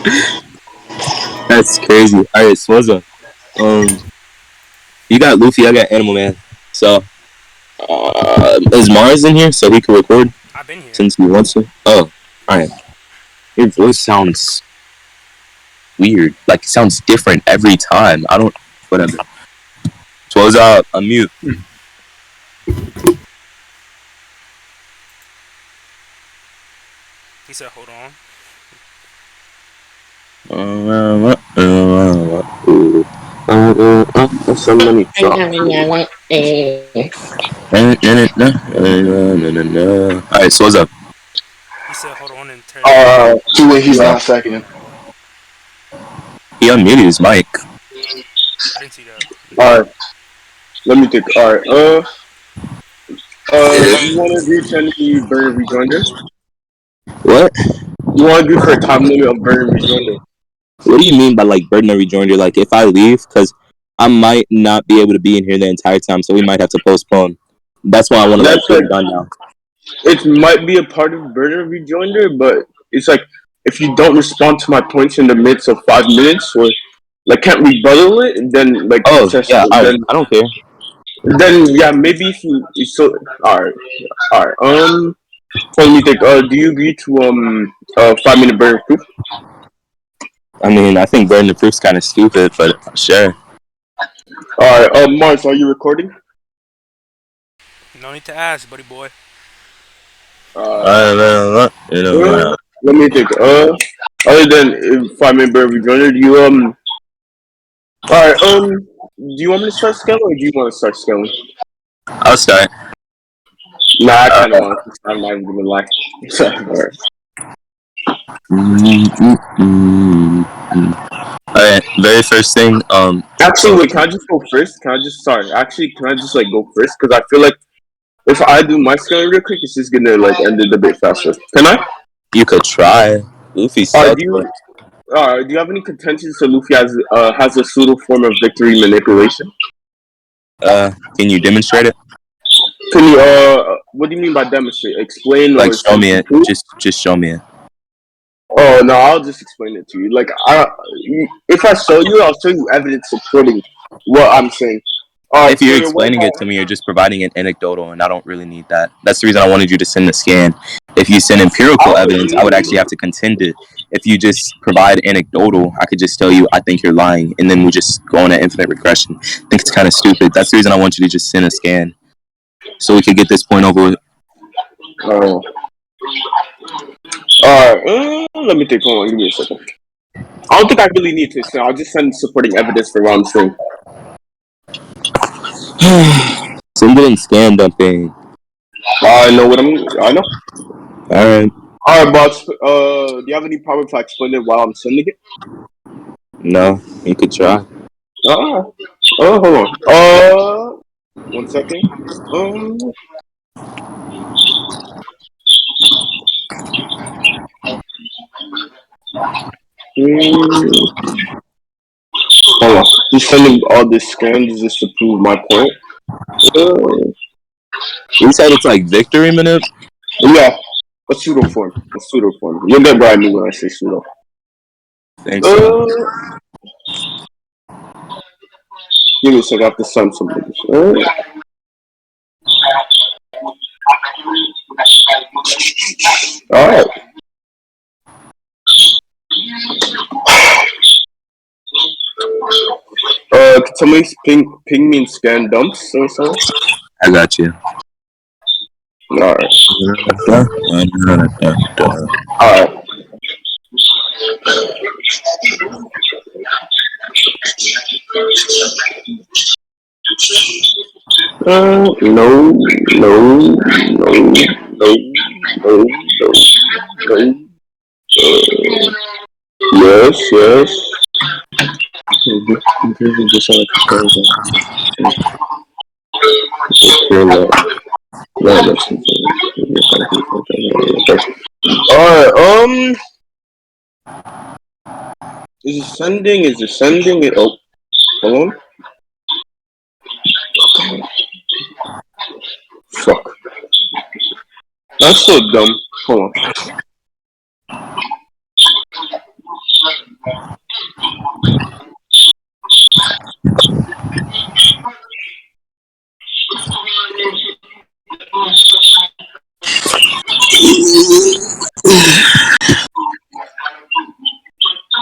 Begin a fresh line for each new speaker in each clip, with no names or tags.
That's crazy. All right, Swozup. You got Luffy. I got Animal Man. So, is Mars in here so he can record
I've been here.
since he wants to? Oh, all right. Your voice sounds weird. Like it sounds different every time. I don't. Whatever. Swozup. Unmute.
He said, "Hold on."
So many songs. Alright, so what's up?
He said, "Hold on," and turned it off.
He's not second.
He unmuted his mic.
I didn't see that.
Alright, let me think. Alright, you want to agree to any burn rejoinder?
What?
You want to agree for a time limit of burn rejoinder?
What do you mean by like burden of rejoinder? Like if I leave, because I might not be able to be in here the entire time, so we might have to postpone. That's why I want to like
That's
get
like,
it done now.
it might be a part of burn rejoinder, but it's like, if you don't respond to my points in the midst of 5 minutes, or like can't rebuttal it, then like
Oh
just
yeah, alright. I don't care.
then yeah, maybe if you so alright. Let me think. Do you agree to 5 minute burn proof?
I mean, I think burden of proof's kind of stupid, but sure.
Alright. Mars, are you recording?
No need to ask, buddy boy.
You know,
Let me think. Other than 5 minute burn rejoinder, do you alright. Do you want me to start scaling, or do you want to start scaling?
I'll start.
Nah, I kind of want to. I'm not even gonna lie. Alright.
Alright, very first thing.
Actually, wait. Can I just go first? Can I just start? Actually, can I just like go first? Because I feel like if I do my scaling real quick, it's just gonna like end it a bit faster. Can I?
You could try. Luffy
Do
sucks, but
you? Do you have any contention to Luffy has a pseudo form of victory manipulation?
can you demonstrate it?
Can you what do you mean by demonstrate? Explain
Like,
or
show
send
me
some
it.
proof?
Just show me it.
Oh no, I'll just explain it to you. Like if I show you, I'll show you evidence supporting what I'm saying. Alright,
If you're
so you're one
explaining it to me, you're just providing an anecdotal, and I don't really need that. That's the reason I wanted you to send the scan. If you send empirical evidence, I would actually have to contend it. If you just provide anecdotal, I could just tell you I think you're lying, and then we just go on an infinite regression. I think it's kind of stupid. That's the reason I want you to just send a scan, so we could get this point over with.
Oh. Alright, let me think. Hold on, give me a second. I don't think I really need to send. I'll just send supporting evidence for what I'm saying.
Send it in scan dumping.
I know what I know.
All right.
Alright, boss. Do you have any problem if I explain it while I'm sending it?
No, you could try.
Oh, hold on. 1 second. Um, Hold on. Just sending all this scans just to prove my point. Uh,
You said it's like victory manip.
yeah, a pseudo form. A pseudo form. You'll get what I mean when I say pseudo.
Thanks, so.
Uh, Give me a second. I have to send something. Alright. Can somebody ping me and scan dumps or something?
I got you.
Alright. Alright. No, no, no, no, no, no. Yes, yes. Alright, is it sending? Is it sending? Oh, hold on. Fuck. That's so dumb. Hold on.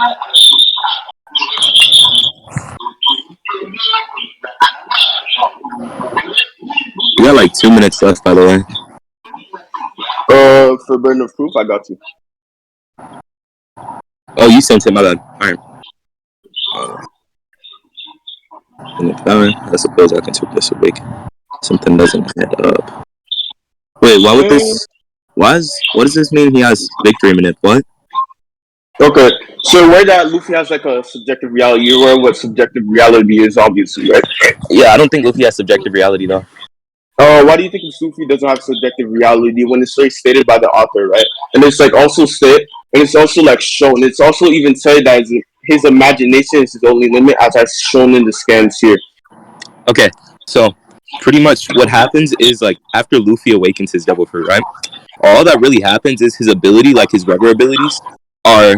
We got like 2 minutes left, by the way.
For burden of proof, I got you.
Oh, you sent it, my bad. Alright. I suppose I can take this a week. Something doesn't add up. Wait, why would this... what does this mean he has victory minute? What?
Okay, so where that Luffy has like a subjective reality, you're aware what subjective reality is, obviously, right?
Yeah, I don't think Luffy has subjective reality, though.
Why do you think Luffy doesn't have subjective reality when it's like stated by the author, right? And it's like also said, and it's also like shown. It's also even said that his imagination is his only limit, as I've shown in the scans here.
Okay, so pretty much what happens is like after Luffy awakens his devil fruit, right? All that really happens is his ability, like his rubber abilities, are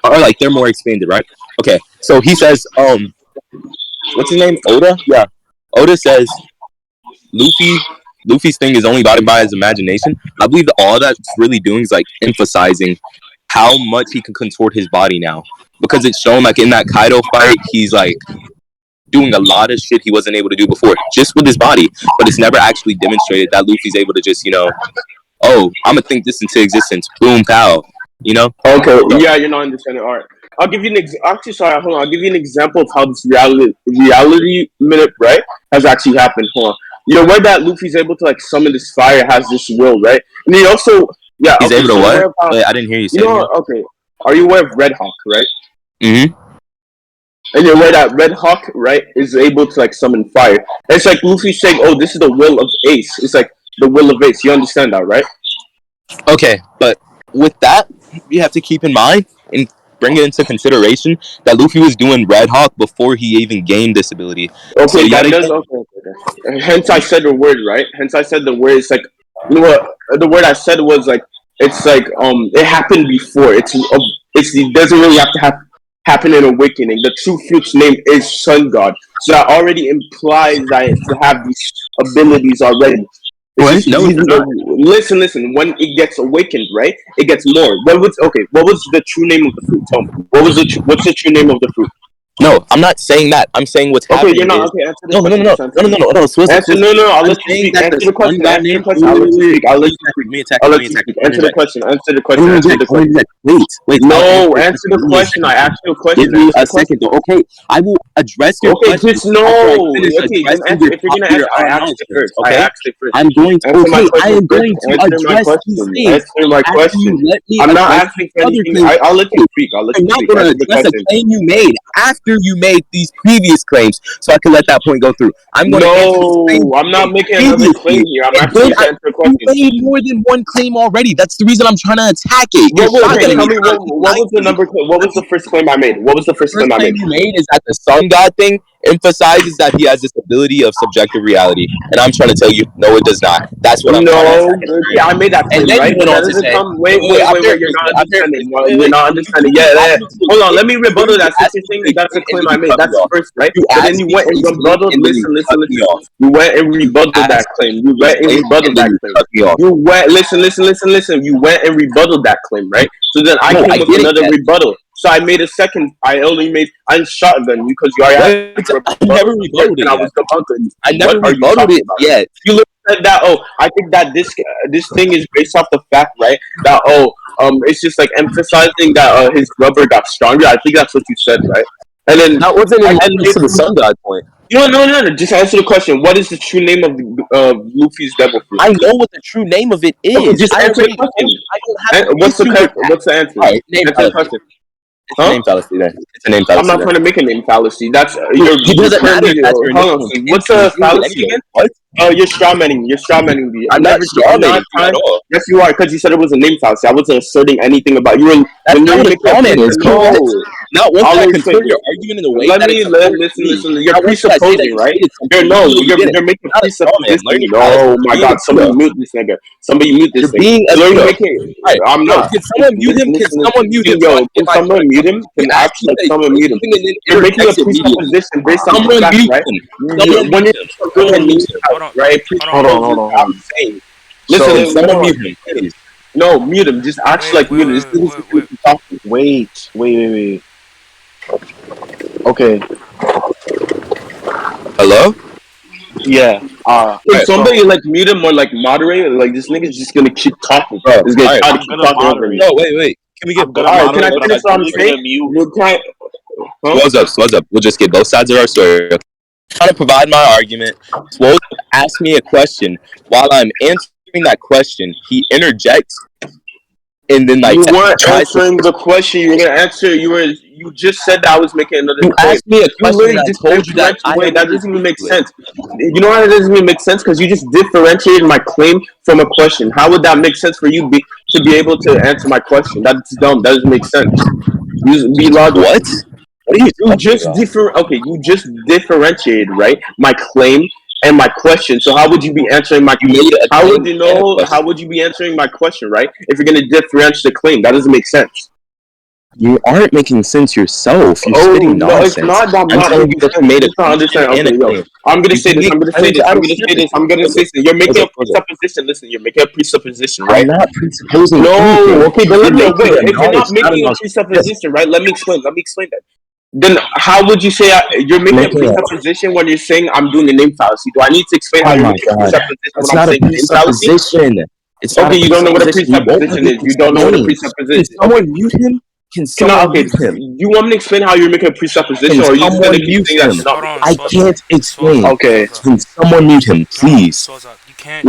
like they're more expanded, right? Okay, so he says, what's his name? Oda? Yeah. Oda says Luffy's thing is only bounded by his imagination. I believe that all that's really doing is like emphasizing how much he can contort his body now. Because it's shown like in that Kaido fight, he's like doing a lot of shit he wasn't able to do before, just with his body. But it's never actually demonstrated that Luffy's able to just, oh, I'm gonna think this into existence. Boom, pow.
Okay, yeah, you're not understanding. All right, I'll give you actually, sorry, hold on. I'll give you an example of how this reality minute, right, has actually happened. Hold on. You're aware that Luffy's able to like summon this fire, has this will, right? And he also, yeah,
he's able to what? Wait, I didn't hear you say.
Okay. Are you aware of Red Hawk, right?
Mm-hmm.
And you're aware that Red Hawk, right, is able to like summon fire. And it's like Luffy saying, "Oh, this is the will of Ace." It's like the will of Ace. You understand that, right?
Okay, but with that, you have to keep in mind and bring it into consideration that Luffy was doing Red Hawk before he even gained this ability.
Okay,
so
okay. Hence I said the word, right? Hence I said the word. It's like, you know what? The word I said was like, it's like it happened before. It doesn't really have to happen in awakening. The true fruit's name is Sun God, so that already implies that to have these abilities already.
What? No,
listen. When it gets awakened, right? It gets more. What was the true name of the fruit? Tell me. What's the true name of the fruit?
No, I'm not saying that. I'm saying what's happening.
Okay, you're not. Okay, answer the question.
No.
I'll let you speak. Answer the question. I'll let you speak. I'll let you speak. Answer the question.
Wait.
No, answer the question. I asked you a question.
Give me a second, though. Okay, I will address your question.
Just no. Okay, then answer. If you're gonna answer, I asked it first.
Okay, I'm going to. Okay, I am going to address these things.
Answer my question. I'm not asking for anything. I'll let you speak. I'm not
going to address a claim you made after you made these previous claims, so I can let that point go through. I'm going to.
I'm not making another claim here. I'm actually answering the question.
You made more than one claim already. That's the reason I'm trying to attack it.
Tell me what was the number? What was the first claim I made? What was the first claim I made?
You made is that the Sun God thing emphasizes that he has this ability of subjective reality, and I'm trying to tell you, no, it does not. That's what I'm trying to say.
Yeah, I made that claim, right? But that doesn't come. Wait, you're not understanding. You're not understanding. Yeah. Hold on, let me rebuttal that. Since you're saying that's a claim I made, that's the first, right? But then you went and rebutted. Listen. You went and rebutted that claim. You went and rebutted that claim. You went. Listen. You went and rebutted that claim, right? So then I came with another rebuttal. So I made a second. I shotgun because you already.
I never rebutted it. I never rebutted it yet.
You said that. Oh, I think that this thing is based off the fact, right? That it's just like emphasizing that his rubber got stronger. I think that's what you said, right? And then
that wasn't in to the Sun God point.
No. Just answer the question. What is the true name of Luffy's devil fruit?
I know what the true name of it is.
Okay, just answer the question. What's the answer?
All right,
answer the question.
It's a name fallacy then. It's a name fallacy.
I'm not trying to make a name fallacy. That's what's a fallacy again? What? Oh, you're strawmanning. Me.
I'm not strawmanning at all.
Yes, you are, because you said it was a name fallacy. I wasn't asserting anything about you.
That's not what a strawman is. Not once I confirm your argument in the way
that listen. You're presupposing, right? You're making presuppositions. Oh my God! Somebody mute this nigga. You're being I'm not.
Can someone mute him? Can someone mute him?
Can someone mute him? Can actually someone mute him? You're making a presupposition based on the fact, right? When you're right? Hold on.
Listen, someone mute him, please.
No, mute him. Just actually like mute him. This nigga's just gonna keep talking.
Wait. Okay.
Hello?
Yeah.
Can somebody like mute him or like moderate? Like this nigga's just gonna keep talking.
Bro,
This guy's
alright.
trying to
I'm
keep
gonna
talking over
moderate.
me.
No, wait. Can we get
I'm gonna
Alright, can I
moderate, but
finish
I'm
what I'm
really
saying?
gonna mute.
You can't. Huh?
Swozup. We'll just get both sides of our story. I'm trying to provide my argument. Swozup asked me a question. While I'm answering that question, he interjects and then like
You weren't
tries to.
answering the question. You were gonna answer. You just said that I was making another
You
claim.
asked me a
You
question and
literally
I
just
told you that I
differentiate.
am
That doesn't even make
ridiculous.
sense. You know why that doesn't even make sense? Because you just differentiated my claim from a question. How would that make sense for you to be able to answer my question? That's dumb. That doesn't make sense. You be logical.
What? What are you
You
talking
just
about?
Okay, you just differentiated, right? My claim and my question. So how would you be answering my?
You made a
How
claim
would you
and a
know? How
question.
would you be answering my question, right? If you're gonna differentiate the claim, that doesn't make sense.
You aren't making sense yourself. You're
Oh
spitting
no, it's
nonsense.
not. I'm
I'm
not
telling you
making
that you
sense.
made
You're
a
just not
question
understanding.
and
Okay,
a
yo,
claim.
I'm gonna
You
say
can
this.
get
I'm gonna say
claims
this.
out
I'm
of
gonna say this.
everything.
I'm gonna say this. You're making a presupposition. Listen, you're making a presupposition,
I'm
right?
not presupposing
No.
anything.
Okay, then
You're
let me know.
making
Wait,
a
if you're
knowledge
not
out of
making a
knowledge. Yes,
presupposition, right? Let me explain. Let me explain that. Then how would you say you're
I'm
making a
making a.
presupposition when you're saying I'm doing a name fallacy? Do I need to explain how
Oh
you're
my
making a
god,
presupposition when
that's
I'm
not a
saying a name fallacy?
presupposition. It's not a
Okay, you don't know what a
presupposition. You won't let
presupposition
me
is. You don't know what a
explain. Can
presupposition. Okay,
someone mute him? Can
can I?
someone
Okay,
mute him?
you want me to explain how you're making a presupposition,
Can
or are you just gonna
someone
keep
mute
saying that
him?
you're not
Hold
making?
on,
I
Swozup.
can't explain.
Swozup.
Okay.
Swozup.
Can someone mute him,
No,
please?
Swozup. You can't.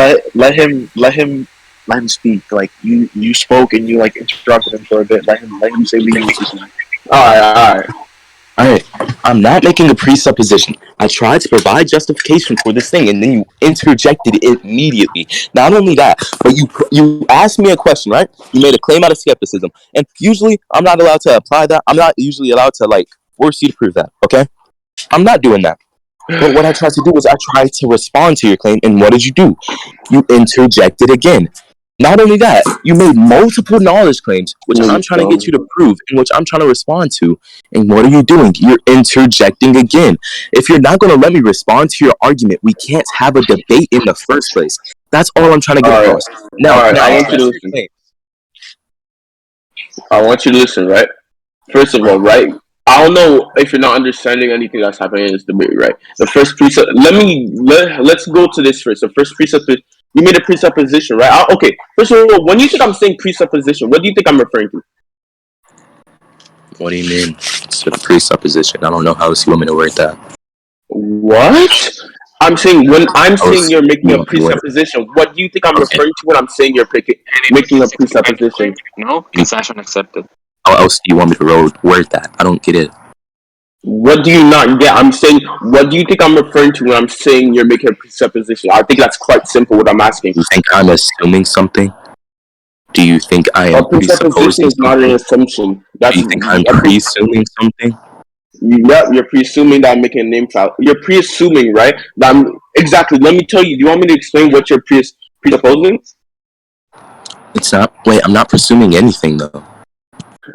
Let him speak. Like you spoke and you like interrupted him for a bit. Let him say what he needs to say.
All right.
Alright, I'm not making a presupposition. I tried to provide justification for this thing, and then you interjected it immediately. Not only that, but you asked me a question, right? You made a claim out of skepticism, and usually I'm not allowed to apply that. I'm not usually allowed to like force you to prove that. Okay, I'm not doing that. But what I tried to do was I tried to respond to your claim, and what did you do? You interjected again. Not only that, you made multiple knowledge claims, which I'm trying to get you to prove, and which I'm trying to respond to. And what are you doing? You're interjecting again. If you're not going to let me respond to your argument, we can't have a debate in the first place. That's all I'm trying to get
All right.
across. Now,
All right.
can I
I want you to
address your
listen.
claim?
I want you to listen, right? First of all, right? I don't know if you're not understanding anything that's happening in this debate, right? The first precept. Let's go to this first. The first precept. You made a presupposition, right? Okay. First of all, when you think I'm saying presupposition, what do you think I'm referring to?
What do you mean? It's a presupposition. I don't know how else you want me to word that.
What? I'm saying when I'm
How
saying
else
you're
you
making a
want me to word
presupposition, what do you think I'm
it? Okay.
referring to when I'm saying you're making a presupposition?
No, concession accepted.
How else do you want me to word that? I don't get it.
What do you not get? I'm saying, what do you think I'm referring to when I'm saying you're making a presupposition? I think that's quite simple. What I'm asking.
You think I'm assuming something? Do you think I
A
am
presupposition
presupposing
is not an
something?
assumption.
Do
That's
you think I'm
a
presuming something?
yeah. You're presuming that I'm making a name file. You're presuming, right? That I'm exactly. Let me tell you. Do you want me to explain what you're presupposing?
It's not. Wait, I'm not presuming anything though.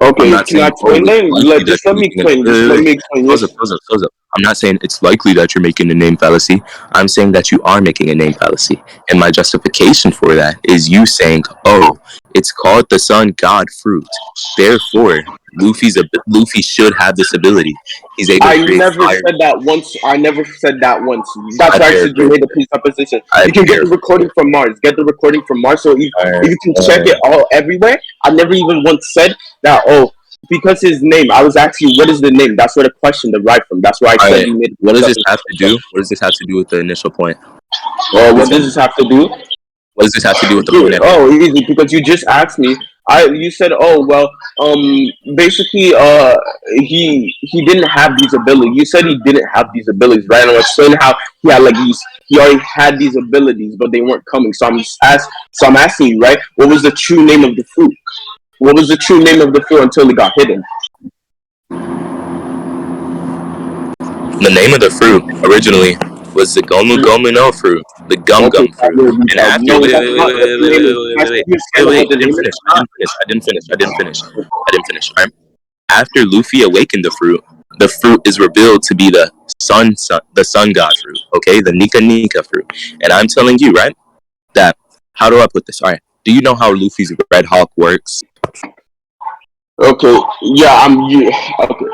I'm
Okay,
not
can I
saying, oh,
explain
it's
then?
likely that
Just
you're
let me
making
explain. Just let me explain.
Close up,
Yes.
close up, close up. I'm not saying it's likely that you're making a name fallacy. I'm saying that you are making a name fallacy. And my justification for that is you saying, oh, it's called the sun god fruit. Therefore, Luffy should have this ability. He's able to
I
create
never
fire.
said that once. I never said that once. That's
I
why I said you
paraphrase.
made a presupposition.
I
You can get the
paraphrase.
recording from Mars. Get the recording from Mars. So if you can check
Uh,
it all everywhere. I never even once said that. Oh, because his name. I was asking you, what is the name? That's where the question derived from. That's why I
all
said
right.
you made a
What does this
presupposition.
have to do? What does this have to do with the initial point?
What
Please tell
does
me.
this have to do?
What does this have to do with the
Here,
point at hand?
oh, easy, because you just asked me. You said, oh well, basically, he didn't have these abilities. You said he didn't have these abilities, right? And I was saying how he had like these, he already had these abilities, but they weren't coming. So I'm asking you, right? What was the true name of the fruit? What was the true name of the fruit until it got hidden?
The name of the fruit originally was the Gomu Gomu no fruit, the Gum
Okay,
Gum fruit. And after
no, that's not what the name is. Can I understand what
I
the
didn't
name is?
finish. I didn't finish. All right. After Luffy awakened the fruit is revealed to be the the sun god fruit. Okay, the Nika Nika fruit. And I'm telling you, right, that how do I put this? All right. Do you know how Luffy's Red Hawk works?
Okay, yeah, okay.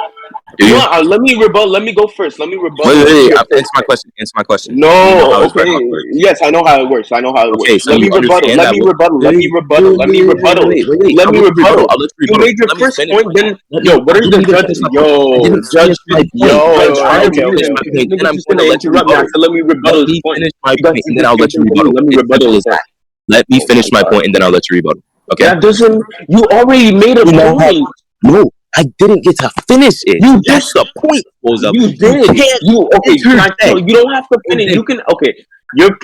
Do
You know
you?
what? Let me rebuttal. Let me go first. Let me rebuttal.
Wait. Answer my question. Answer my question. Do you know
No,
how his Red
okay.
Hawk works?
Yes, I know how it works. I know how it
Okay,
works.
so
Let me
you
rebuttal.
understand
Let
that.
me rebuttal. Let me rebuttal. Let me rebuttal.
Wait.
Let
I'll
me
let you
rebuttal.
rebuttal. I'll let you
You
rebuttal.
made your
Let me
first
finish.
point, then what
I
are
didn't
the
even
judge?
finish my point. I
Yo,
didn't
judge.
finish my point.
Yo,
Judge, I
I
will
don't care.
finish
Then
my
this
point. Then
nigga's
I'm
just
going to
gonna
let you
interrupt me. I
rebuttal.
said let me
Let
rebuttal his
me
point.
finish my
You guys
point,
see
and then
this
I'll
kid
let you
continue.
rebuttal.
Let me
It's
rebuttal
simple
his
as
point.
that. Let me
Oh my
finish my
god.
point, and then I'll let you rebuttal. Okay?
That doesn't. You already made a
You know how?
point.
No, I didn't get to finish it.
You
That's
just.
the point, Swozup.
You
You
did.
can't
You okay? Can I tell
interject.
you? Don't have to
And
finish.
then,
You can. Okay. Your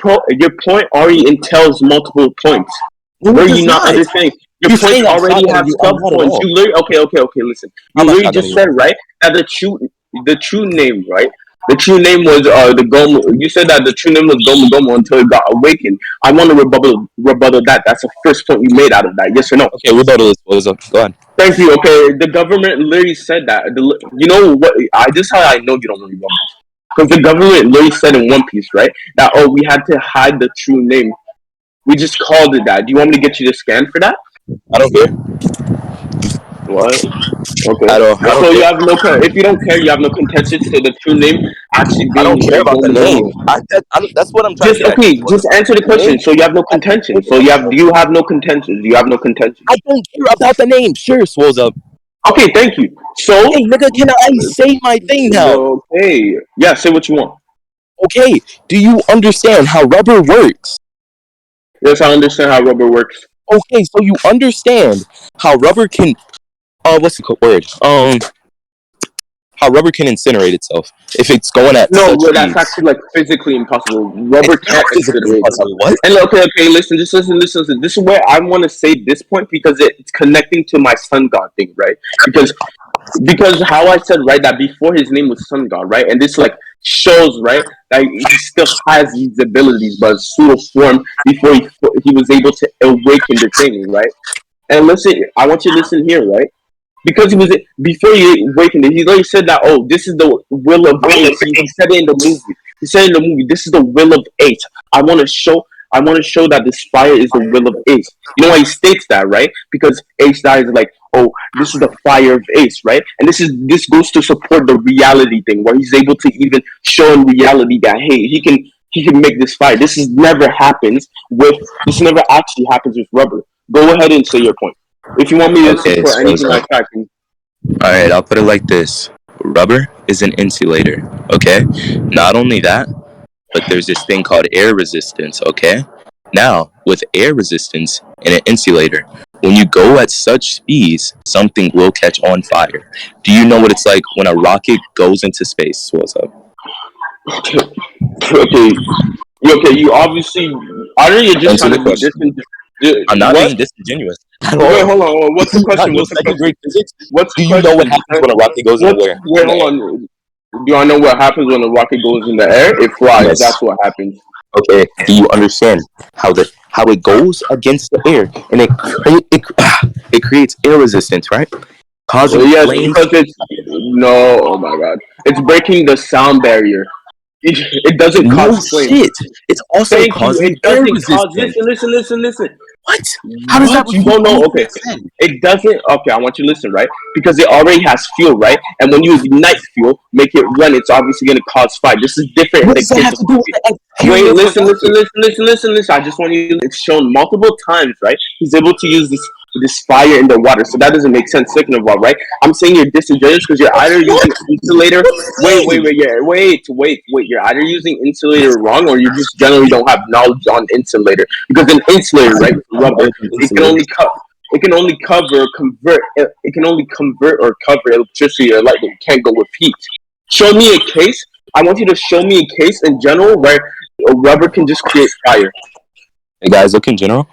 point already entails multiple points.
no,
Where
it
you
does
not
not.
understanding? Your
You're
points
saying I'm
already
shotgunning
have
you. I'm
sub
not at
points.
all.
You literally okay. Listen,
I'm
you
not
literally
shotgunning
just
you.
said right that the true name right. The true name was the Gomu. You said that the true name was Gomu Gomu until it got awakened. I want to rebuttal that. That's the first point you made out of that. Yes or no?
Okay, rebuttal is Swozup. Go ahead.
Thank you. Okay, the government literally said that. You know what? This is how I know you don't really want this. Because the government literally said in One Piece, right, that we had to hide the true name. We just called it that. Do you want me to get you the scan for that?
I don't care.
What? Okay.
I don't
So you
care.
have no. If you don't care, you have no contention to the true name actually
I don't
being
care about the
Gomu
name.
Gomu.
That's what I'm trying to
Just
get at.
okay. Just answer the
The name.
question. So you have no contention. So you have. Do you have no contention? Do you have no contention?
I don't care about the name. Sure, Swozup.
Okay. Thank you. So.
Hey, nigga, can I say my thing now?
Okay. Yeah. Say what you want.
Okay, do you understand how rubber works?
Yes, I understand how rubber works.
Okay, so you understand how rubber can what's the word? How rubber can incinerate itself if it's going at
No,
such
well, that's
speeds.
actually like physically impossible. Rubber
It's not
can't
physically
incinerate itself.
impossible. What?
And okay, listen, just listen. This is where I want to say this point because it's connecting to my sun god thing, right? Because how I said right that before his name was Sun God, right, and this like shows right that he still has these abilities, but pseudo form before he was able to awaken the thing, right? And listen, I want you to listen here, right? Because he was before he awakened it, he literally said that this is the will of Ace. He said it in the movie. He said in the movie, this is the will of Ace. I want to show. I want to show that this fire is the will of Ace. You know why he states that, right? Because Ace dies like, oh, this is the fire of Ace, right? And this goes to support the reality thing, where he's able to even show in reality that hey, he can make this fire. This never actually happens with rubber. Go ahead and say your point. If you want me to
Okay,
support anything I can.
all right, I'll put it like this. Rubber is an insulator, okay? Not only that, but there's this thing called air resistance, okay? Now, with air resistance in an insulator, when you go at such speeds, something will catch on fire. Do you know what it's like when a rocket goes into space? What's up?
Okay, you obviously. I know you're just
Answer
trying
the
to be
question.
distant.
I'm not
What?
being disingenuous at
Wait,
all.
hold on. What's
Do
the
you not
question?
know
What's the
second
question?
grade physics?
What's the
Do you know what
question?
happens when a rocket goes in the air?
Wait,
In the
hold
air?
on. Do I know what happens when a rocket goes in the air? It flies.
Yes.
That's what happens.
Okay. Do you understand how it goes against the air and it creates air resistance, right? Causing
Yes,
flames.
because it's no. Oh my god, it's breaking the sound barrier. It doesn't
No
cause flames.
shit. It's also
Thank you.
causing
It
air
doesn't cause.
resistance.
Listen.
What? How does that
What? You
refute
don't know?
anything
Okay.
I said?
It doesn't. Okay, I want you to listen, right? Because it already has fuel, right? And when you ignite fuel, make it run, it's obviously going to cause fire. This is different in
What
the
does that
case
have
of
to do with
Luffy.
the exterior
Wait,
of the
listen, listen,
rocket?
listen, listen, listen, listen. I just want you. It's shown multiple times, right? He's able to use this fire in the water, so that doesn't make sense. Second of all, right? I'm saying you're disingenuous because you're either
What?
using insulator.
What do you
Wait,
mean?
yeah, wait. You're either using insulator wrong, or you just generally don't have knowledge on insulator. Because an insulator, right, with rubber, it can only cut. It can only convert. It can only convert or cover electricity or light. But it can't go with heat. Show me a case. I want you to show me a case in general where a rubber can just create fire.
Hey guys, look in general.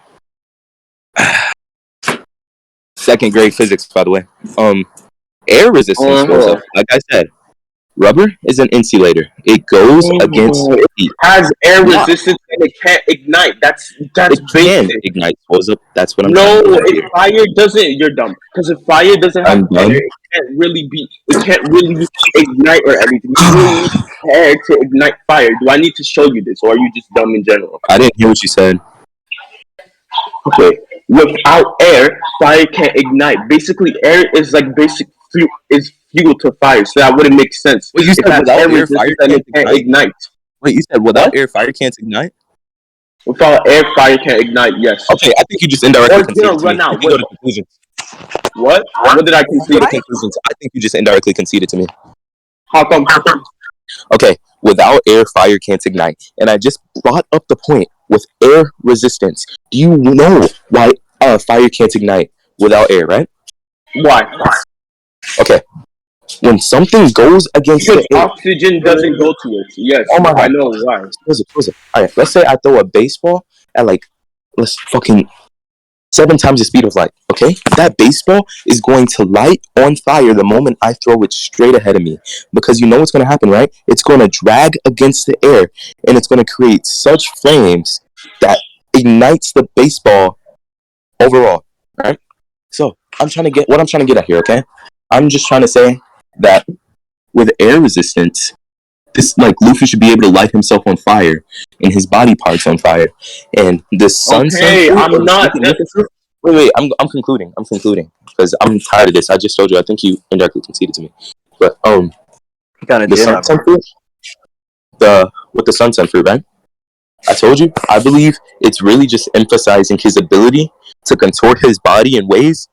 Second grade physics, by the way. Air resistance was
Uh-huh.
up. Like I said, rubber is an insulator. It goes against
It
heat.
has air
Now,
resistance and it can't ignite. That's
it can
basic.
ignite. Was up. That's what I'm trying
No,
to get at
if
here.
fire doesn't, you're dumb. Because if fire doesn't have
I'm
air,
done.
it can't really ignite or anything. You really need air to ignite fire. Do I need to show you this, or are you just dumb in general?
I didn't hear what you said.
Okay, without air, fire can't ignite. Basically, air is like basic fuel is fuel to fire, so that wouldn't make sense.
Wait, you
It
said
has
without
air
air, fire
resistance and
can't
it can't
ignite?
ignite.
Wait, you said without
What?
air, fire can't ignite?
Without air, fire can't ignite. Yes.
Okay, I think you just indirectly
Or it's
conceded
gonna
to me.
run
You
out.
can go to conclusions.
What? What did I
You can go to
concede?
conclusions. I think you just indirectly conceded to me.
How come?
Okay, without air, fire can't ignite. And I just brought up the point with air resistance. Do you know why fire can't ignite without air, right?
Why?
Okay, when something goes against
Because
the air,
oxygen doesn't go to it. Yes,
oh my
I
god,
know why.
close it. All right, let's say I throw a baseball at like, let's fucking 7 times the speed of light, okay? That baseball is going to light on fire the moment I throw it straight ahead of me. Because you know what's going to happen, right? It's going to drag against the air, and it's going to create such flames that ignites the baseball overall, right? So, I'm trying to get at here, okay? I'm just trying to say that with air resistance, this, like, Luffy should be able to light himself on fire and his body parts on fire. And the sun
Okay,
fruit or
I'm
the
not.
stinking fruit. Wait, I'm concluding because I'm tired of this. I just told you. I think you indirectly conceded to me. But
He kind of
the
did.
sunset fruit, with the sunset fruit, right? I told you. I believe it's really just emphasizing his ability to contort his body in ways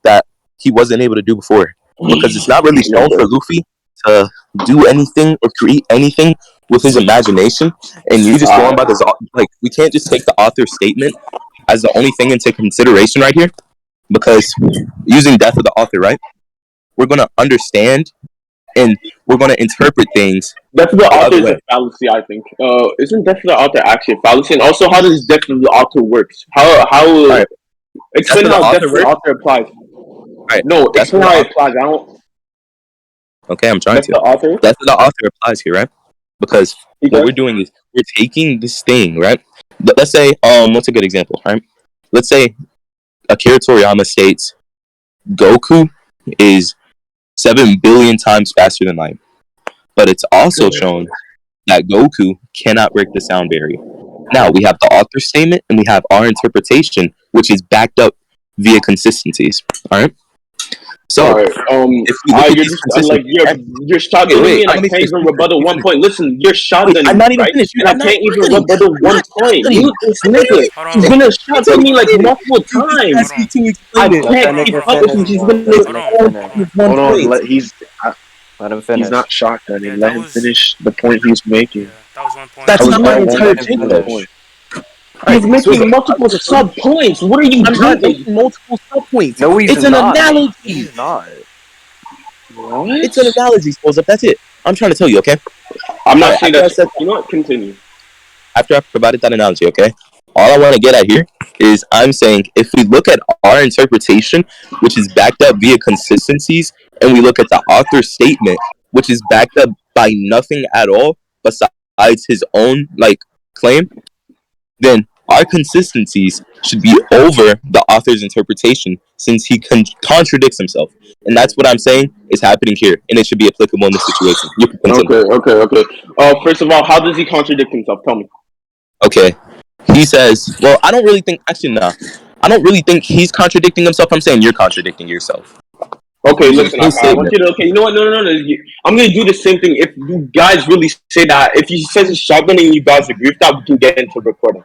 that he wasn't able to do before. Because it's not really shown for Luffy to do anything or create anything with his imagination, and you just going by this. Like, we can't just take the author's statement as the only thing into consideration right here, because using death of the author, right, we're going to understand and we're going to interpret things
Death of the
the
author
other
is
way.
a fallacy, I think. Isn't death of the author actually a fallacy? And also, how does death of the author works? How
right.
explain how death of the author applies?
Right.
No,
Death of
explain
the
how it
author.
applies. I don't.
Okay, I'm trying
Death of
to.
the author.
Death of the author applies here, right? Because what
Because
we're doing is we're taking this thing, right? Let's say, what's a good example, right? Let's say Akira Toriyama states Goku is 7 billion times faster than light. But it's also shown that Goku cannot break the sound barrier. Now, we have the author's statement and we have our interpretation, which is backed up via consistencies. All right? So,
all right.
if we look at
You're
these
just like
consistencies,
you're shotgunning
wait,
me, and I
let me
can't
finish.
even rebuttal
Let me
one
finish.
point. Listen, you're
Wait, I'm
shotgunning
not
me,
even
right?
finished.
And I
I'm not
can't even
done.
rebuttal
I'm
one
not
point.
done.
Mute this
I'm literally
nigga.
Hold
He's
on.
gonna
until
shotgun
you
me like
explain it.
multiple
You keep
times.
asking till you
I
explain it.
Let
Okay?
can't
that
Hold on.
keep
nigga
Hold on.
up with
Hold
him.
finish,
on.
He's
bro.
gonna
Let
make
that
Hold
nigga
on.
finish.
Hold on.
Hold on.
Wait.
Let him
Yeah.
finish.
He's not shotgunning.
Yeah.
Let
That
him
was.
finish the point he's
Yeah.
making.
That was one point.
That
That's
was
not my
all one
entire
Let him
take,
single
though.
point.
finish.
All
He's
right, so
making multiple sub points. What are you
I'm not
doing?
making multiple subpoints.
No, he's
It's an
not.
analogy.
He's not.
What?
It's an analogy, Swozup. That's it. I'm trying to tell you, okay?
I'm
All
not
right,
saying that. You know what? Continue.
after I provided that analogy, okay? All I want to get at here is I'm saying if we look at our interpretation, which is backed up via consistencies, and we look at the author's statement, which is backed up by nothing at all besides his own like claim, then our consistencies should be over the author's interpretation since he contradicts himself. And that's what I'm saying is happening here, and it should be applicable in this situation. You can continue.
Okay. First of all, how does he contradict himself? Tell me.
Okay. He says, well, I don't really think, actually, no. I don't really think he's contradicting himself. I'm saying you're contradicting yourself.
Okay,
Using
listen.
his
I want
statement.
you to. Okay, you know what? No. I'm gonna do the same thing. If you guys really say that, if he says it's shotgun and you guys agree with that, we can get into recording.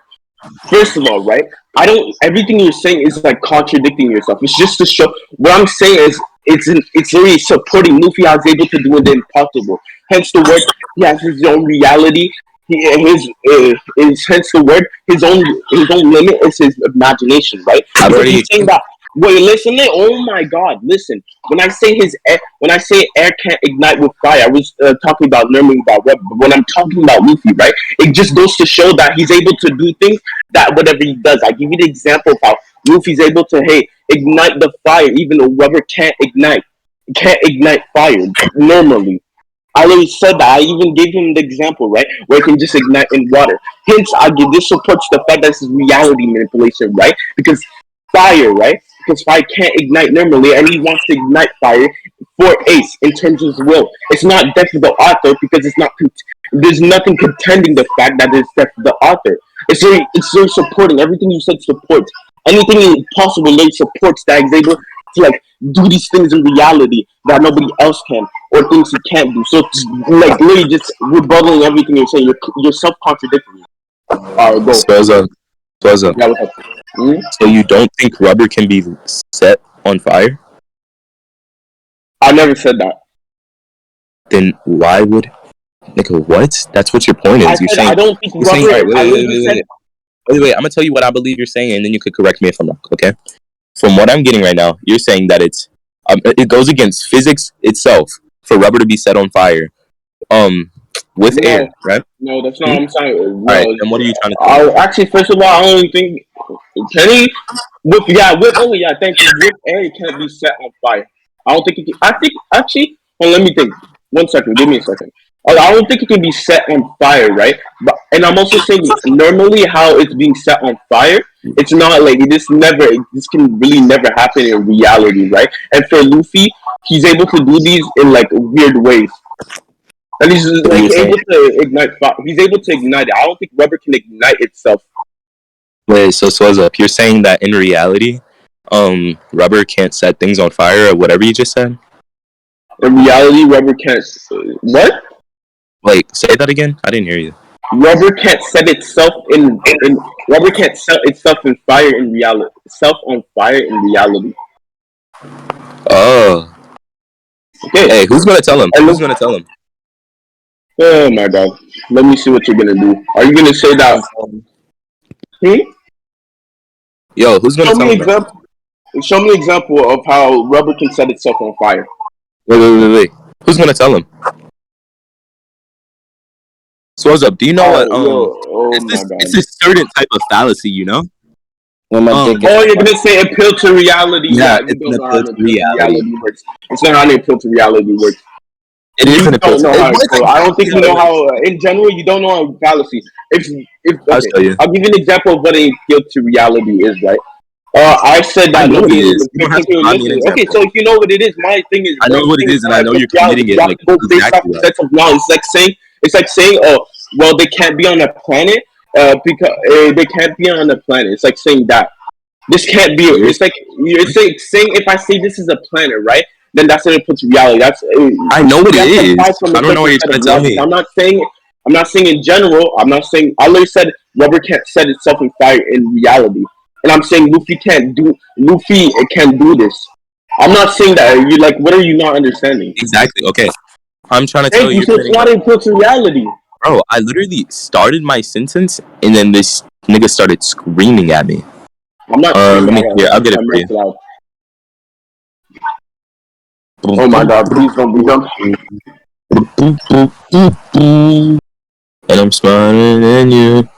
First of all, right? I don't. Everything you're saying is like contradicting yourself. It's just to show. What I'm saying is, it's really supporting Luffy as able to do the impossible. Hence the word. He has his own reality. His is hence the word. His own limit is his imagination, right?
I've
Because
already
he's saying
explained.
that. Wait, listen. Oh my God, listen. When I say air can't ignite with fire, I was talking about learning about what. But when I'm talking about Luffy, right? It just goes to show that he's able to do things that whatever he does. I give you the example of how Luffy's able to ignite the fire, even though rubber can't ignite fire normally. I already said that. I even gave him the example, right, where it can just ignite in water. Hence, I give this supports the fact that this is reality manipulation, right? Because fire, right? Because fire can't ignite normally, and he wants to ignite fire for Ace in terms of his will. It's not death of the author because it's not. There's nothing contending the fact that it's death of the author. It's very supporting everything you said supports. Anything possible that supports that is able to like do these things in reality that nobody else can or things he can't do. So it's like literally just rebuttaling everything you're saying. You're self contradicting. Alright, go.
Swozup.
Yeah, what's up? Hmm?
So you don't think rubber can be set on fire?
I never said that.
Then why would nigga what? That's what your point
I
is. You're
said
saying
I don't think
you're saying
rubber.
all right,
I literally said
wait. I'm gonna tell you what I believe you're saying, and then you could correct me if I'm wrong. Okay. From what I'm getting right now, you're saying that it goes against physics itself for rubber to be set on fire, with air,
no,
right?
no, that's not what I'm saying.
All
No,
right. Then what are you trying to tell me?
actually, first of all, I don't think Kenny thank you. With air, it can't be set on fire. I don't think it can. I think actually, well, let me think. 1 second, give me a second. I don't think it can be set on fire, right? But and I'm also saying normally how it's being set on fire, it's not like this can really never happen in reality, right? And for Luffy, he's able to do these in like weird ways. And he's
So
like
you're saying
able to ignite fire. He's able to ignite it. I don't think rubber can ignite itself.
wait. So Swozup, you're saying that in reality, rubber can't set things on fire or whatever you just said.
In reality, rubber can't. What?
Like, say that again. I didn't hear you.
Rubber can't set itself in rubber can't set itself in fire in reality. Self on fire in reality.
Oh.
Okay.
Hey, who's gonna tell him?
And
Who's gonna tell him?
oh my god. Let me see what you're gonna do. Are you gonna say that?
Yo, who's gonna
Show
tell
me
him that?
example. Show me example of how rubber can set itself on fire.
Wait. Who's gonna tell him? Swozup, do you know what
Oh my god.
it's a certain type of fallacy, you know?
When my dick
Oh,
gets
you're gonna say appeal to reality?
Yeah,
Yeah, you
it's
don't
an
know how
appeal
an
to
appeal to
reality.
reality works. It's not how an appeal to reality works.
It is
You
an appeal
don't
to
know how.
what
So I don't think you
exactly
know
how it
how.
works?
In general, you don't know how fallacy. If
I'll
okay,
show you.
I'll give you an example of what an appeal to reality is. Right. I said
I
that
know what it
nobody
is. You don't have to provide me an
listen. Okay,
example.
so if you know what it is, my thing is.
I know what it
Thing is
is, and
not
I know
appeal
you're
to reality.
committing
You
it
have
like
to go based off
exactly
the
that.
sense of knowledge. It's like saying, oh, well, they can't be on a planet, because they can't be on a planet. It's like saying that. This can't be. It's like you're saying if I say this is a planet, right? Then that's when it puts reality. That's
I know what
you
it
have to
is.
apply from a
I don't know what
certain
you're
set of
trying to tell
logic.
me.
I'm not saying. I'm not saying in general. I'm not saying. I literally said rubber can't set itself in fire in reality, and I'm saying Luffy can't do. Luffy can do this. I'm not saying that. You like. What are you not understanding?
Exactly. Okay. I'm trying to tell
Thank
you
you.
you're
So it's
committing
not
like
input to reality.
bro, I literally started my sentence and then this nigga started screaming at me.
I'm not saying
Let me
that.
here, I'll get it
I'm
for you.
messed out. Oh my god! Please don't be dumb.
And I'm smiling at you.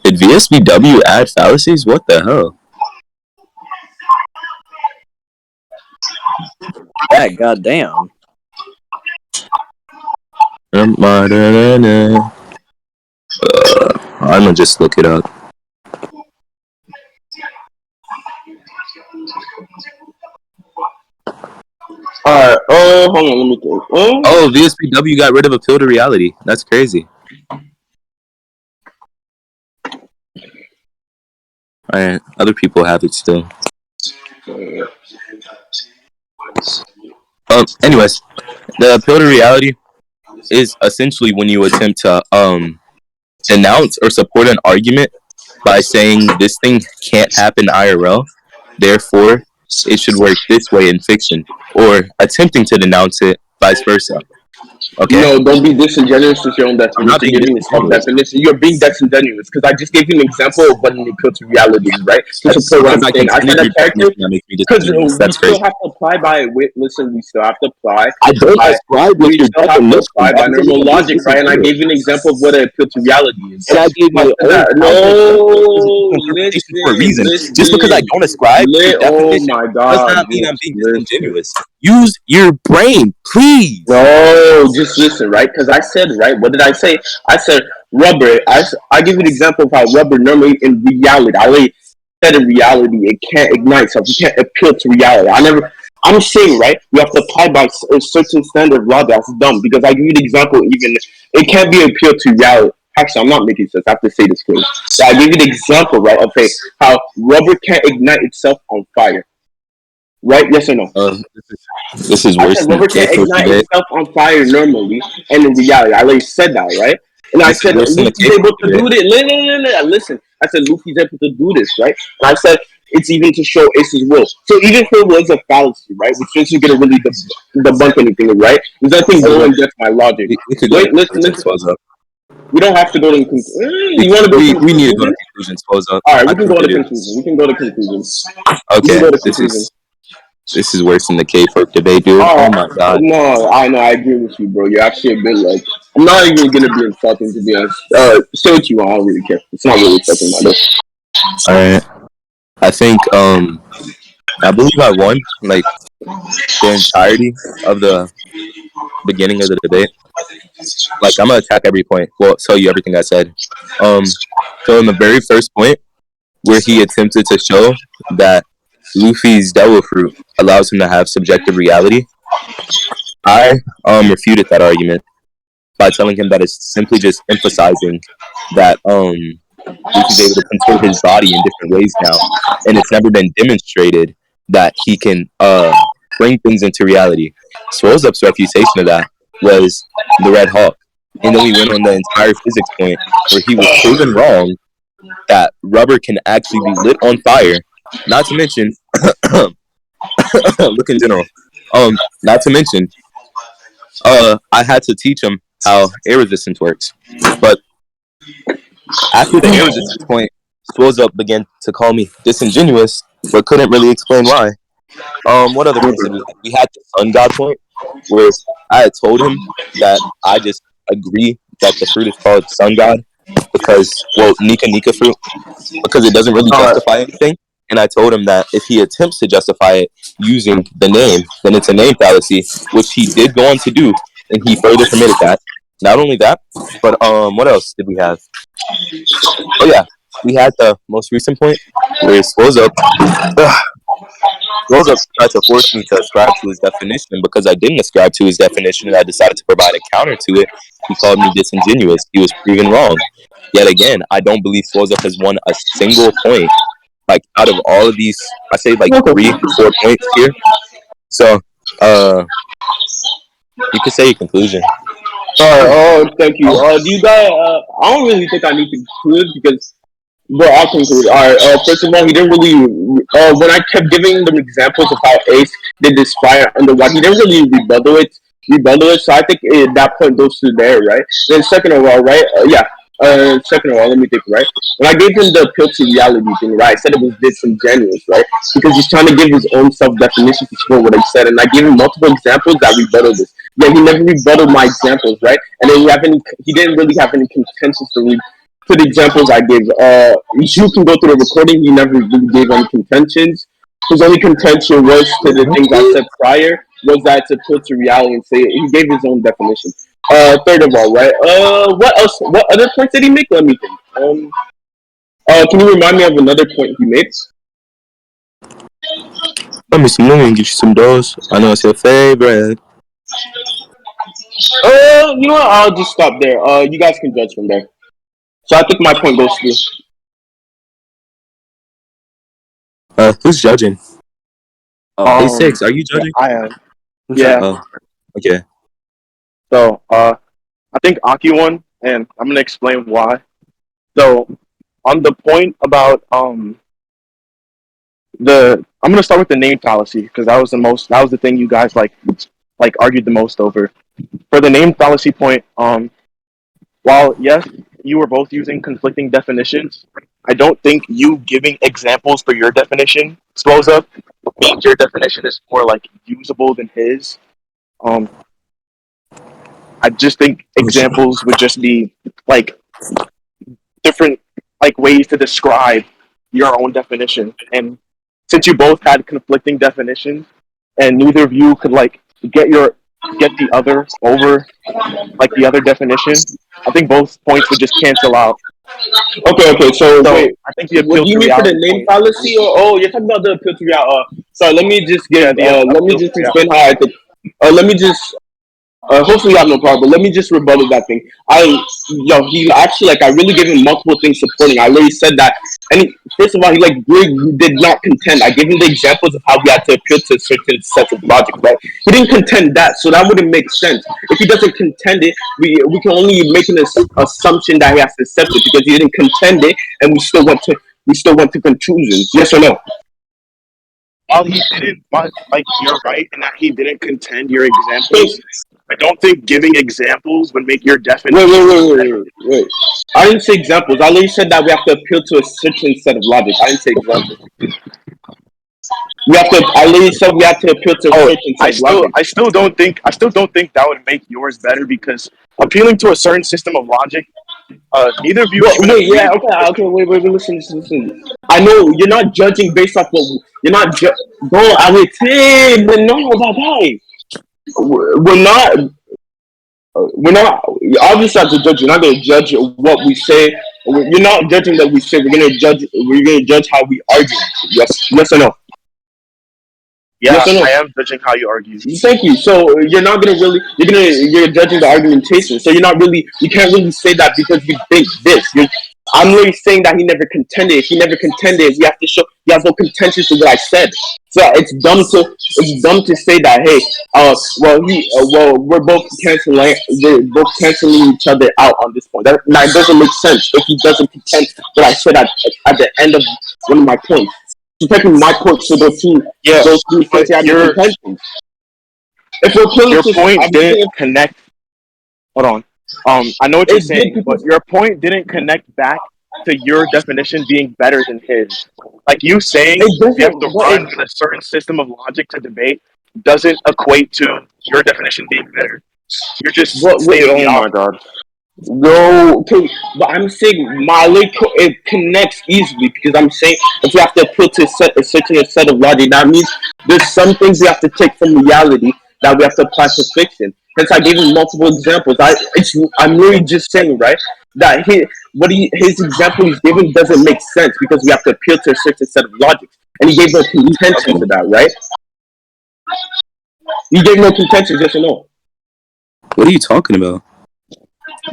Did VSBW add fallacies? What the hell?
that, goddamn.
I'm gonna just look it up.
Alright, oh, hold on, let me think.
Oh, VSBW got rid of appeal to reality. That's crazy. Alright, other people have it still. Anyways, the appeal to reality is essentially when you attempt to denounce or support an argument by saying this thing can't happen IRL, therefore it should work this way in fiction, or attempting to denounce it, vice versa. Okay?
No, don't be disingenuous with your own
I'm not
definition.
being
Give me a self
disingenuous.
definition. You're being disingenuous because I just gave you an example of what an appeal to reality is, right? To
That's
support what I'm
because I
saying. I said
contended
a
your
character
definition that makes me
because
disingenuous.
we
That's
still
crazy.
have to apply by listen, we still have to apply.
I don't ascribe with
We
your
still have to
definition.
apply by
That doesn't
normal
make me
logic, right? And I
disingenuous.
gave you an example of what an appeal to reality is.
And I gave my own
No,
interpretation for a reason.
listen.
Just because I don't ascribe to your
Oh
definition
my
does
god,
not mean I'm being
listen.
disingenuous. Use your brain, please.
No, just listen, right? Because I said, right? What did I say? I said rubber. I give you an example of how rubber normally in reality. I already said in reality it can't ignite stuff. You can't appeal to reality. I'm saying, right? You have to apply by a certain standard of law. That's dumb because I give you the example. Even it can't be appealed to reality. Actually, I'm not making sense. I have to say this clearly. So I gave you the example, right, of how rubber can't ignite itself on fire. Right? Yes or no?
This is
I
worse
said
than the
rubber
K
can't
folk
ignite
debate.
itself on fire normally, and in reality, I already said that, right? And I
This is
said
worse than the
Luffy's
K folk
able to
debate.
do this. Listen. I said Luffy's able to do this, right? And I said it's even to show Ace's will. So even if it was a fallacy, right, which isn't gonna really debunk anything, right? Because I think going against my logic.
We could go to
Wait, listen,
conclusions,
listen.
Swozup.
We don't have to go to the conclusion. You want to go to
We need to go to
conclusion?
conclusions, Swozup.
All right,
I
we can
think
go
we
to
do.
conclusion. We can go to conclusions. We can
Okay,
go to
this
conclusion.
is worse than the K folk debate, dude.
All
Oh
right.
my god.
No, I know. I agree with you, bro. You're actually a bit like. I'm not even gonna be insulting to be honest. Say what you want. I don't really care. It's not really affecting my life.
All right. I think I believe I won like the entirety of the beginning of the debate. Like I'm gonna attack every point. Well, tell you everything I said. So in the very first point where he attempted to show that Luffy's devil fruit allows him to have subjective reality, I refuted that argument by telling him that it's simply just emphasizing that Luffy's able to contort his body in different ways now, and it's never been demonstrated that he can bring things into reality. Swozup's refutation of that was the Red Hawk, and then we went on the entire physics point where he was proven wrong that rubber can actually be lit on fire. Not to mention, look in general. Not to mention, I had to teach him how air resistance works, but after the air resistance point, Swozup began to call me disingenuous, but couldn't really explain why. What other points did we have? We had the sun god point, where I had told him that I just agree that the fruit is called sun god because, well, Nika fruit, because it doesn't really
All right.
justify anything. And I told him that if he attempts to justify it using the name, then it's a name fallacy, which he did go on to do, and he further permitted that. Not only that, but what else did we have? Oh yeah, we had the most recent point where Swozup tried to force me to ascribe to his definition, and because I didn't ascribe to his definition and I decided to provide a counter to it, he called me disingenuous. He was proven wrong. Yet again, I don't believe Swozup has won a single point. Like out of all of these, I say like 3-4 points here. So, you could say your conclusion.
All right. Oh, thank you. Do you guys? I don't really think I need to conclude because. Well, I'll conclude. All right. First of all, he didn't really. When I kept giving them examples of how Ace did this fire underwater, he didn't really rebuttal it. So I think that point goes to there, right? Then second of all, right? Yeah. Second of all, let me think, right? When I gave him the appeal to reality thing, right? I said it was disingenuous, right? Because he's trying to give his own self definition to support what I said, and I gave him multiple examples that rebutted this. Yeah, he never rebutted my examples, right? And then he didn't really have any contentions to the examples I gave. You can go through the recording. He never really gave any contentions. His only contention was to the things I said prior was that to put to reality and say it. He gave his own definition. Third of all, right? What else? What other points did he make? Let me think. Can you remind me of another point he made?
Let me see. Let me get you some doors. I know it's your favorite.
You know what? I'll just stop there. You guys can judge from there. So I think my point goes through.
Who's judging? A6, are you
Yeah,
judging?
I am.
Who's
Yeah.
Oh, okay.
So, I think Aki won, and I'm gonna explain why. So, on the point about I'm gonna start with the name fallacy because that was the thing you guys like argued the most over. For the name fallacy point, while yes, you were both using conflicting definitions, I don't think you giving examples for your definition, Swozup, means your definition is more like usable than his. I just think examples would just be like different like ways to describe your own definition. And since you both had conflicting definitions and neither of you could like get the other over like the other definition, I think both points would just cancel out.
Okay. So wait,
I think the
what
appeal
do you
to
mean for the
reality
name
point.
fallacy? Or you're talking about the appeal to reality? Sorry, let me just give.
Yeah,
Let me just explain how I think. Let me just Hopefully you have no problem. But let me just rebuttal that thing. He actually like I really gave him multiple things supporting. I literally said that. And first of all, he like really did not contend. I gave him the examples of how we had to appeal to certain sets of logic, right? He didn't contend that, so that wouldn't make sense. If he doesn't contend it, we can only make an assumption that he has to accept it because he didn't contend it, and we still went to conclusions. Yes or no?
While he didn't, like you're right in that he didn't contend your
Wait,
examples. I don't think giving examples would make your
wait,
definition.
wait, wait, wait, wait, wait. I didn't say examples. I literally said that we have to appeal to a certain set of logic. I didn't say examples. We have to. I literally said we have to appeal to a
Oh,
certain set of logic.
I still don't think that would make yours better because appealing to a certain system of logic, neither of you
Well,
even
wait,
agreed.
yeah, okay, wait, listen. I know you're not judging based off what you're not. Bro, I would say, but no, that guy. We're not. We're not. Obviously, as a judge, you're not going to judge what we say. You're not judging that we say. We're going to judge. We're going to judge how we argue. Yes or no.
Yeah,
Yes or no.
I am judging how you argue.
Thank you. So you're not gonna really you're judging the argumentation. So you can't really say that because you think this. I'm really saying that he never contended. If he never contended, we have to show he has no contention to what I said. So it's dumb to say that hey we're both canceling each other out on this point. That doesn't make sense if he doesn't contend what I said at the end of one of my points. He's taking my point to those two
But
things he had no contention. If we're playing
your
to,
point
I'm
didn't
saying
connect. Hold on. I know what you're
it did
saying, but
because
your point didn't connect back to your definition being better than his. Like you saying
it
we have
doesn't.
to
But
run with a certain system of logic to debate doesn't equate to your definition being better. You're just
wait,
stating the
oh my
opposite.
god. No, okay, but I'm saying my leg it connects easily because I'm saying if we have to put a certain set of logic, that means there's some things we have to take from reality that we have to apply to fiction. Hence, I gave him multiple examples. I'm really just saying, right, that his example he's giving doesn't make sense because we have to appeal to a certain set of logic, and he gave no contention to that, right? He gave no contention, yes or no?
What are you talking about?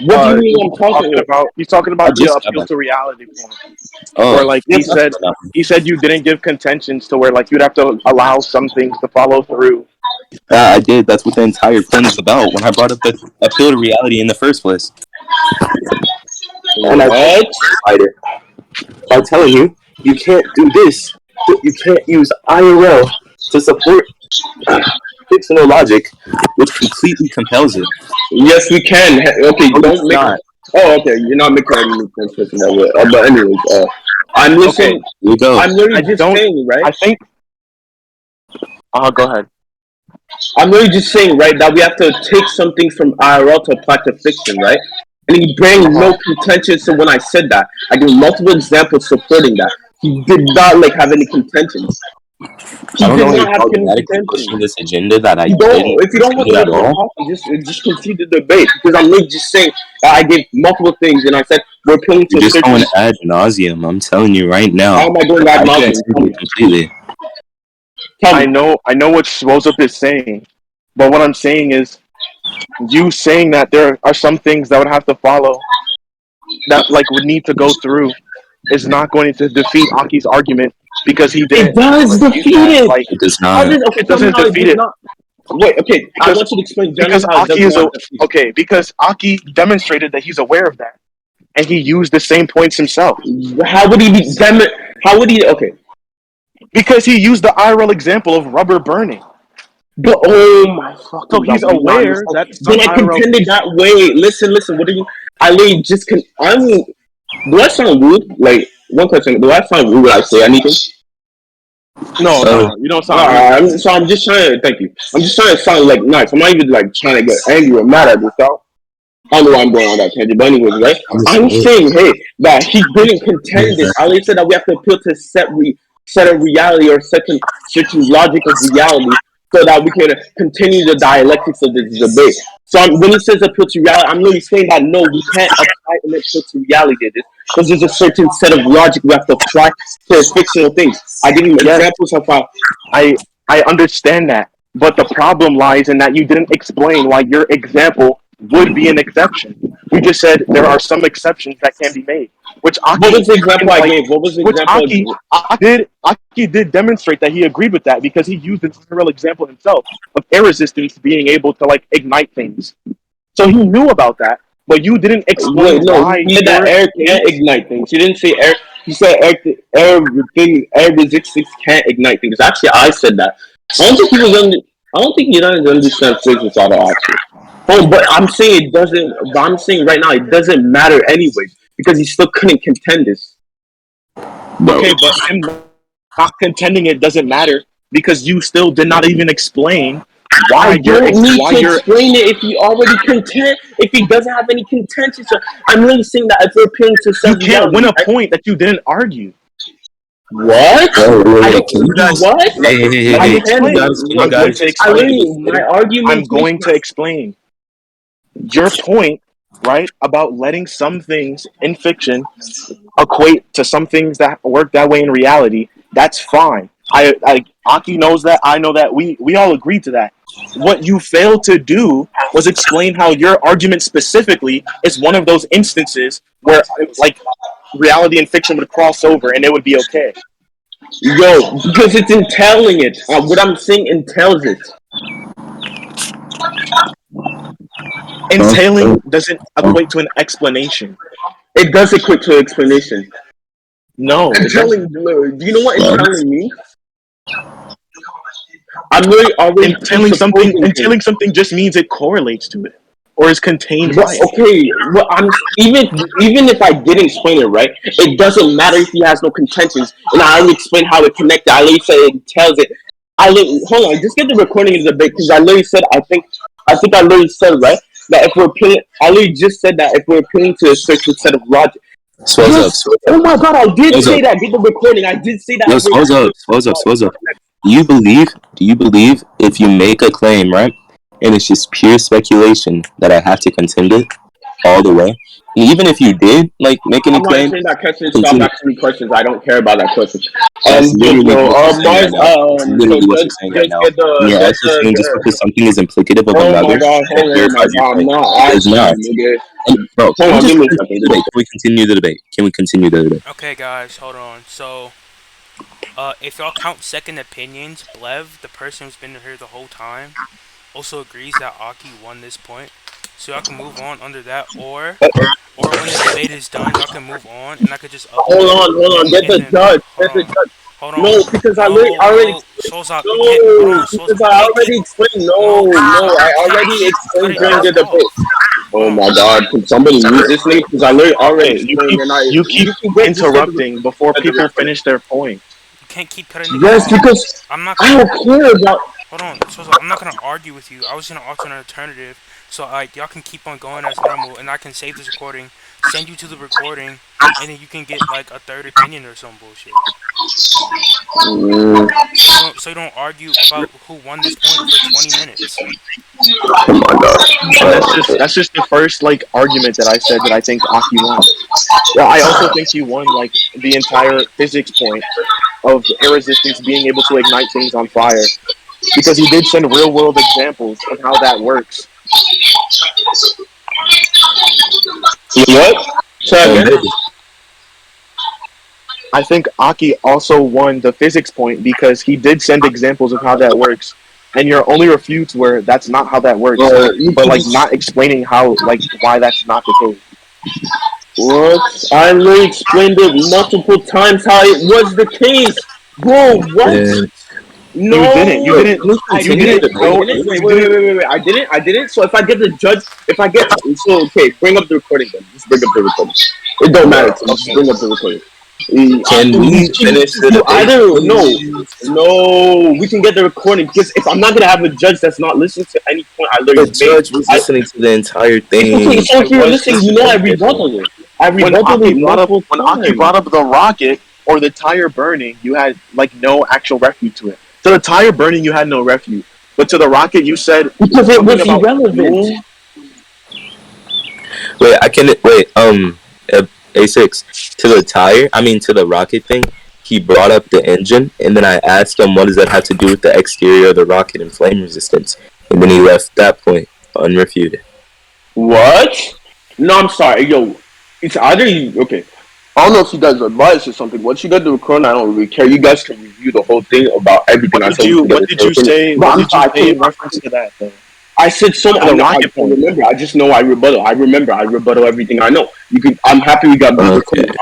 What do you mean I'm talking about?
He's talking
I
about the
just got
appeal
back.
to reality point. Where
Oh,
like
Yes,
he said you didn't give contentions to where like you'd have to allow some things to follow through.
I did. That's what the entire point is about. When I brought up the appeal to reality in the first place,
and I justified it by telling you you can't do this. You can't use IRL to support
fictional logic, which completely compels it.
Yes, we can. Okay,
No, it's
don't make.
not.
Oh, okay. You're not making any sense in that way. But anyways, I'm
Okay,
listening.
Here we go.
I'm literally
I
just
don't.
saying, right?
I think. Go ahead.
I'm literally just saying, right, that we have to take something from IRL to apply to fiction, right? And he bring no contention to when I said that. I give multiple examples supporting that. He did not like have any contentions. He
I don't
did
know why you're
not have any
dogmatically pushing
contentions.
this agenda that I
You don't.
didn't
If you don't want
contend
to
at
let him
all.
talk, just concede the debate because I'm literally just saying that I gave multiple things and I said we're appealing to
You're
a
just
certain.
going ad nauseum. I'm telling you right
How
now.
am I going ad
I can
nauseum?
agree with you completely.
Tell
I
me.
know what Swozup is saying, but what I'm saying is you saying that there are some things that would have to follow that like would need to go through is not going to defeat Aki's argument because he
It
didn't
does
refute
defeat
that.
it.
Like
It does
How
not.
does okay?
it
Tell me
doesn't
how it
defeat
does
it
not. Wait, okay. I
because
want you to explain generally how it does
Aki is
not
a
defeat.
because Aki demonstrated that he's aware of that and he used the same points himself
How would he be? Damn it! How would he? Okay.
because he used the IRL example of rubber burning.
But oh my
So
fucking god!
he's
What do you not
aware
understand?
that
Then
some
I
IRL
contended
cases.
that way. Listen. What do you? I literally just can. I'm. Do I sound rude? Like one question. Do I sound rude when I say anything?
No,
Oh,
you don't sound rude.
Alright, I'm just trying to thank you. I'm just trying to sound like nice. I'm not even like trying to get angry or mad at this, dog. I don't know why I'm going on that tangent, but anyways, right?
I'm just
I'm
saying.
saying, hey, that he didn't contend this. I only said that we have to appeal to set a reality or certain logic of reality so that we can continue the dialectics of this debate. So when he says appeal to reality, I'm really saying that no, we can't apply an appeal to reality to this because there's a certain set of logic we have to apply to fictional things. I give him
Yes,
examples of how
I I understand that, But the problem lies in that you didn't explain why your example would be an exception. You just said there are some exceptions that can be made, which
What was the example I
like,
gave? What was the
which
example?
Aki did demonstrate that he agreed with that because he used a real example himself of air resistance being able to like ignite things. So he knew about that, but you didn't explain
Wait, no,
why
he said that
your
air can't
case.
ignite things. He didn't say air. He said air resistance can't ignite things. Actually, I said that. I don't think he was under. I don't think he doesn't understand physics at all. Actually, oh, but I'm saying it doesn't. But I'm saying right now it doesn't matter anyways because he still couldn't contend this.
Bro.
Okay, but him not contending it doesn't matter because you still did not even explain
I
why
don't need
why
to
you're
explain it if he already content. If he doesn't have any contention, so I'm really saying that if we're appealing to
you
self
can't win
reality,
a point that you didn't argue.
what?
Wait,
I
wait,
don't.
can you guys?
What?
Let
I
me
can.
Can you
explain.
guys? Can you
I'm going
guys?
to
I
explain.
really my
I'm going
argumentation.
to explain. Your point, right, about letting some things in fiction equate to some things that work that way in reality, that's fine. Aki knows that, I know that, we all agree to that. What you failed to do was explain how your argument specifically is one of those instances where like reality and fiction would cross over and it would be okay.
Yo, because it's entailing it. What I'm saying entails it.
Entailing doesn't equate to an explanation.
It does equate to explanation.
No, it
Entailing.
doesn't.
Do you know what entailing means? I'm really already presupposing things.
Entailing something just means it correlates to it or is contained
But
by it.
okay, well, I'm even if I didn't explain it right, it doesn't matter if he has no contentions, and I already explained how it connected. I literally said it tells it. Hold on, just get the recording of the debate because I literally said I literally said right that if we're appealing, I literally just said that if we're appealing to a certain set of logic.
Swells up,
Yes.
swells up,
Oh my God, I did
swells
say
up.
that. Get the recording. I did say that.
Yo,
If we're
swells up, swells up, swells up. Do you believe if you make a claim, right, and it's just pure speculation that I have to contend it all the way? And even if you did like make any
I'm not
claim,
answering that question. Stop
continue.
asking me questions. I don't care about that question.
That's literally
Yo,
what you're saying right
Mars.
now. That's
So
literally what you're saying right
just
now.
get
And you're
get
actually saying just
the.
because something is implicative of
Oh my
another,
God!
that
Hold on, my
verifies your
God! I'm
claim.
not
It does
asking
not.
you, nigga.
And, bro,
Hold
can we
on,
just
give me a
continue
second.
the debate? Can we continue the debate? Can we continue the debate?
Okay, guys, hold on. So, if y'all count second opinions, Blev, the person who's been here the whole time, also agrees that Aki won this point. So y'all can move on under that, or when the debate is done, y'all can move on, and I could just upload it.
Hold on. Get
And
the
then,
judge.
hold
Get the
on,
judge.
hold on.
No, because
No,
I already
no,
explained.
Swozup, you can't. Hold
No,
on, Swozup,
because
you
I
can't keep.
already explained.
No,
No,
Swozup,
I
you can't
already
keep
explained
cutting
during
us
the debate.
off. Hold
Oh
on.
my God! Can somebody mute this nigga? Because I literally already
Okay,
explained, and
you keep
you can get just get the
interrupting before people
recording.
finish their point.
You can't keep cutting niggas
Yes,
off.
because
I'm not
I
gonna.
don't care about.
Hold on, Swozup, I'm not gonna argue with you. I was gonna offer an alternative, so like y'all can keep on going as normal, and I can save this recording, send you to the recording, and then you can get like a third opinion or some bullshit.
Mm,
So you don't argue about who won this point for 20 minutes.
oh my
And
God!
that's just the first like argument that I said that I think Aki won. Well, I also think he won like the entire physics point of air resistance being able to ignite things on fire because he did send real world examples of how that works.
What? Try
And
again.
I think Aki also won the physics point because he did send examples of how that works. And your only refutes were that's not how that works,
You
but
can
like
just
not explaining how like why that's not the case.
what? I literally explained it multiple times how it was the case, bro. What?
then,
You didn't.
No,
can we
I
You
continue the
didn't.
didn't
I
debate,
go.
didn't.
please?
Wait,
You
wait, wait,
didn't.
wait, wait, wait. I didn't. So if I get the judge, if I get so okay, bring up the recording then. Just bring up the recording. It don't matter to me. Just
Okay.
bring up the recording.
Can we finish the
You
debate,
either
please?
no, we can get the recording because if I'm not gonna have a judge that's not listening to any point I
The
literally made,
judge was
I
listening to the entire
it's okay.
thing.
It's okay.
It
You're
was
listening. You know
listening.
I rebutted it. I
When
rebutted
Aki
it
brought up
multiple times.
the rocket or the tire burning, you had like no actual refute to it. To the tire burning, you had no refute, but to the rocket, you said
Because it
something
was
about
irrelevant.
fuel.
Wait, I can wait. A6 to the tire. I mean to the rocket thing. he brought up the engine, and then I asked him, what does that have to do with the exterior of the rocket and flame resistance? And then he left that point unrefuted.
What? No, I'm sorry. Yo, it's either you. Okay. I don't know if you guys advise or something. Once you get to record, I don't really care. You guys can review the whole thing about everything I said.
What did you say? What did you say in reference to that, though?
I said so. I remember. I just know I rebuttal. I remember. I rebuttal everything I know. You could. I'm happy we got these recordings.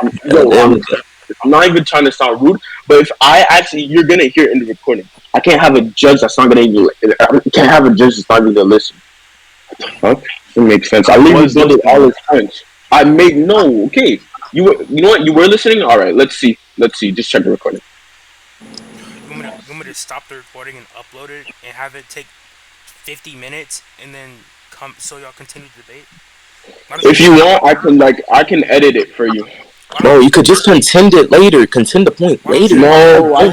I'm not even trying to sound rude, but if I actually, you're gonna hear it in the recording. I can't have a judge that's not gonna even. I can't have a judge that's not even gonna listen. Fuck. It makes sense. I leave rebuttal all the time. I made no. Okay. You know what? You were listening. All right. Let's see. Just check the recording.
You want me to stop the recording and upload it and have it take 50 minutes and then come so y'all continue the debate?
If you want, I can edit it for you.
No, you could just contend it later. Contend the point later.
No,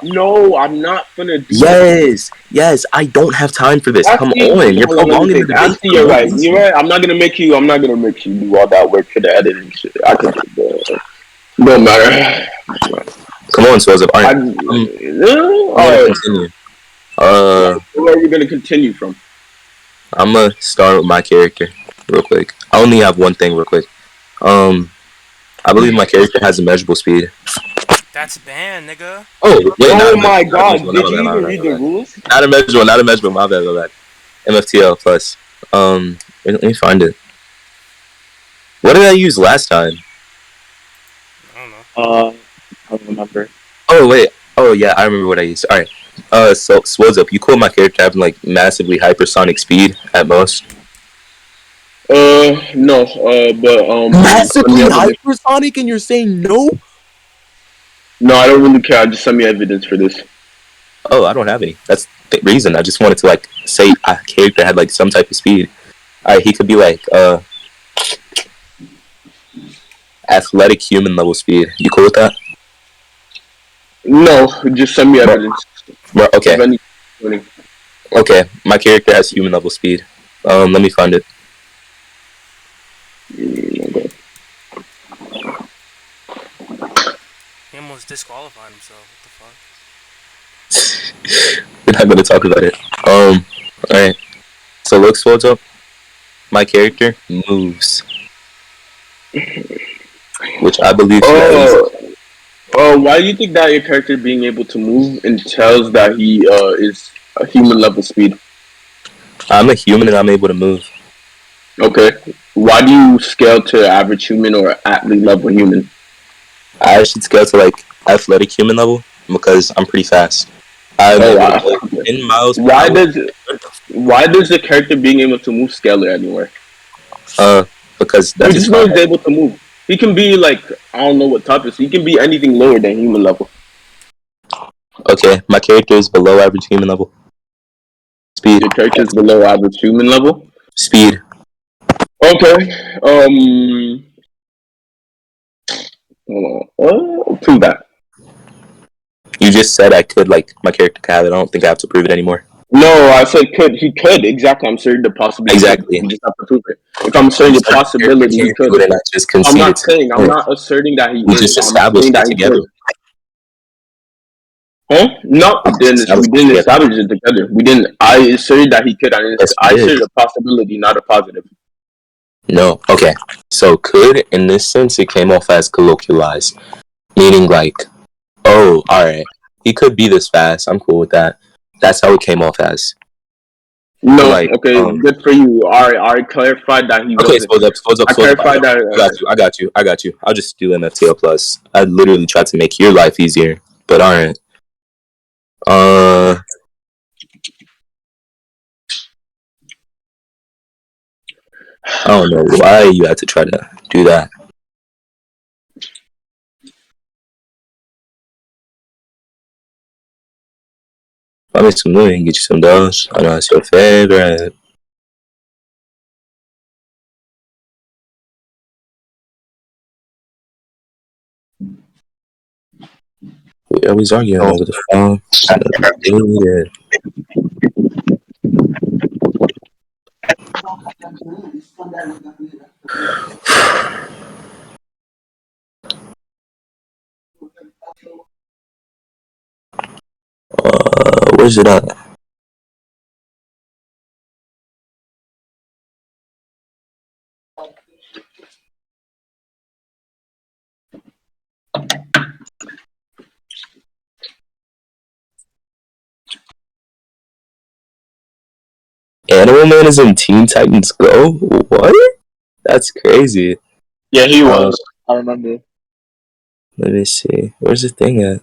no, I'm not gonna do
that. Yes, I don't have time for this. Come on, you're prolonging the debate.
You're right. I'm not gonna make you do all that work for the editing shit. I could do that. Don't matter.
Come on, Swozup. All right. Continue.
Where are we gonna continue from?
I'm gonna start with my character real quick. I only have one thing real quick. I believe my character has a measurable speed.
That's banned, nigga.
Oh my god! Did you even read the rules?
Not a measurable. My bad. MFTL plus. Let me find it. What did I use last time?
I don't know.
I don't remember.
Oh wait. Oh yeah, I remember what I used. All right. So Swozup, you quote my character having like massively hypersonic speed at most.
No. But
massively hypersonic, and you're saying no?
No, I don't really care. Just send me evidence for this.
Oh, I don't have any. That's the reason. I just wanted to like say a character had like some type of speed. Alright, he could be like athletic human level speed. You cool with that?
No, just send me evidence.
Okay. Okay, my character has human level speed. Let me find it.
He almost disqualified himself. What the
fuck? We're not gonna talk about it. Alright. So look, Swozup. My character moves. Which I believe
why do you think that your character being able to move entails that he is a human level speed?
I'm a human and I'm able to move.
Okay. Why do you scale to average human or athlete level human?
I should scale to like athletic human level because I'm pretty fast. In miles.
Why does the character being able to move scale anywhere?
Because that's
just know he's able to move. He can be like, I don't know what type of. He can be anything lower than human level.
Okay, my character is below average human level. Speed.
Your character is below average human level?
Speed.
Okay. Prove that.
You just said I could, like, my character could have it. I don't think I have to prove it anymore.
No, I said could. He could. Exactly. I'm certain the possibility.
Exactly.
You just have to prove it. If I'm certain the possibility, he could. I'm not saying. I'm not asserting that he is.
We just established it together.
Huh? No, we didn't establish it together. We didn't. I asserted that he could. I asserted a possibility, not a positive.
No. Okay. So could, in this sense, it came off as colloquialized. Meaning like, oh, alright. He could be this fast. I'm cool with that. That's how it came off as.
No, like, okay, good for you. I clarified that he wasn't.
Okay, suppose up.
I clarified that.
I got you. I'll just do MFTL plus. I literally tried to make your life easier, but alright. I don't know why you had to try to do that. I make some money and get you some dollars. I know it's your favorite. We always arguing over the phone. Where's it at? Animal Man is in Teen Titans Go? What? That's crazy.
Yeah, he was. I remember.
Let me see. Where's the thing at?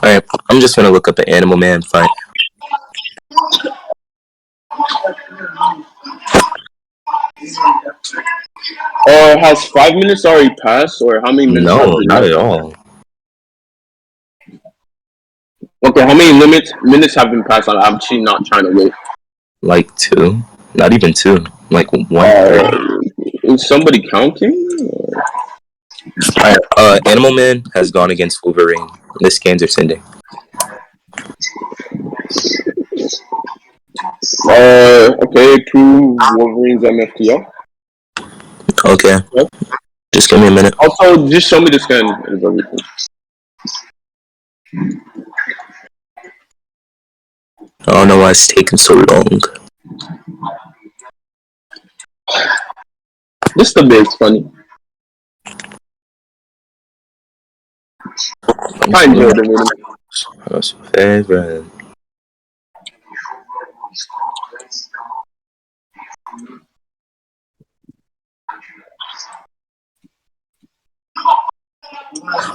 Alright, I'm just gonna look up the Animal Man fight.
Has 5 minutes already passed, or how many minutes have
No,
been
not
left?
at all.
Okay, how many minutes have been passed? I'm actually not trying to wait.
Like 2? Not even 2. Like 1:30.
Is somebody counting?
Alright, Animal Man has gone against Wolverine. The scans are sending.
Okay, prove Wolverine's MFTO.
Okay.
Yep.
Just give me a minute.
Also, just show me the scan of everything.
I don't know why it's taking so long.
This debate is funny. I enjoy the video.
What's your favorite?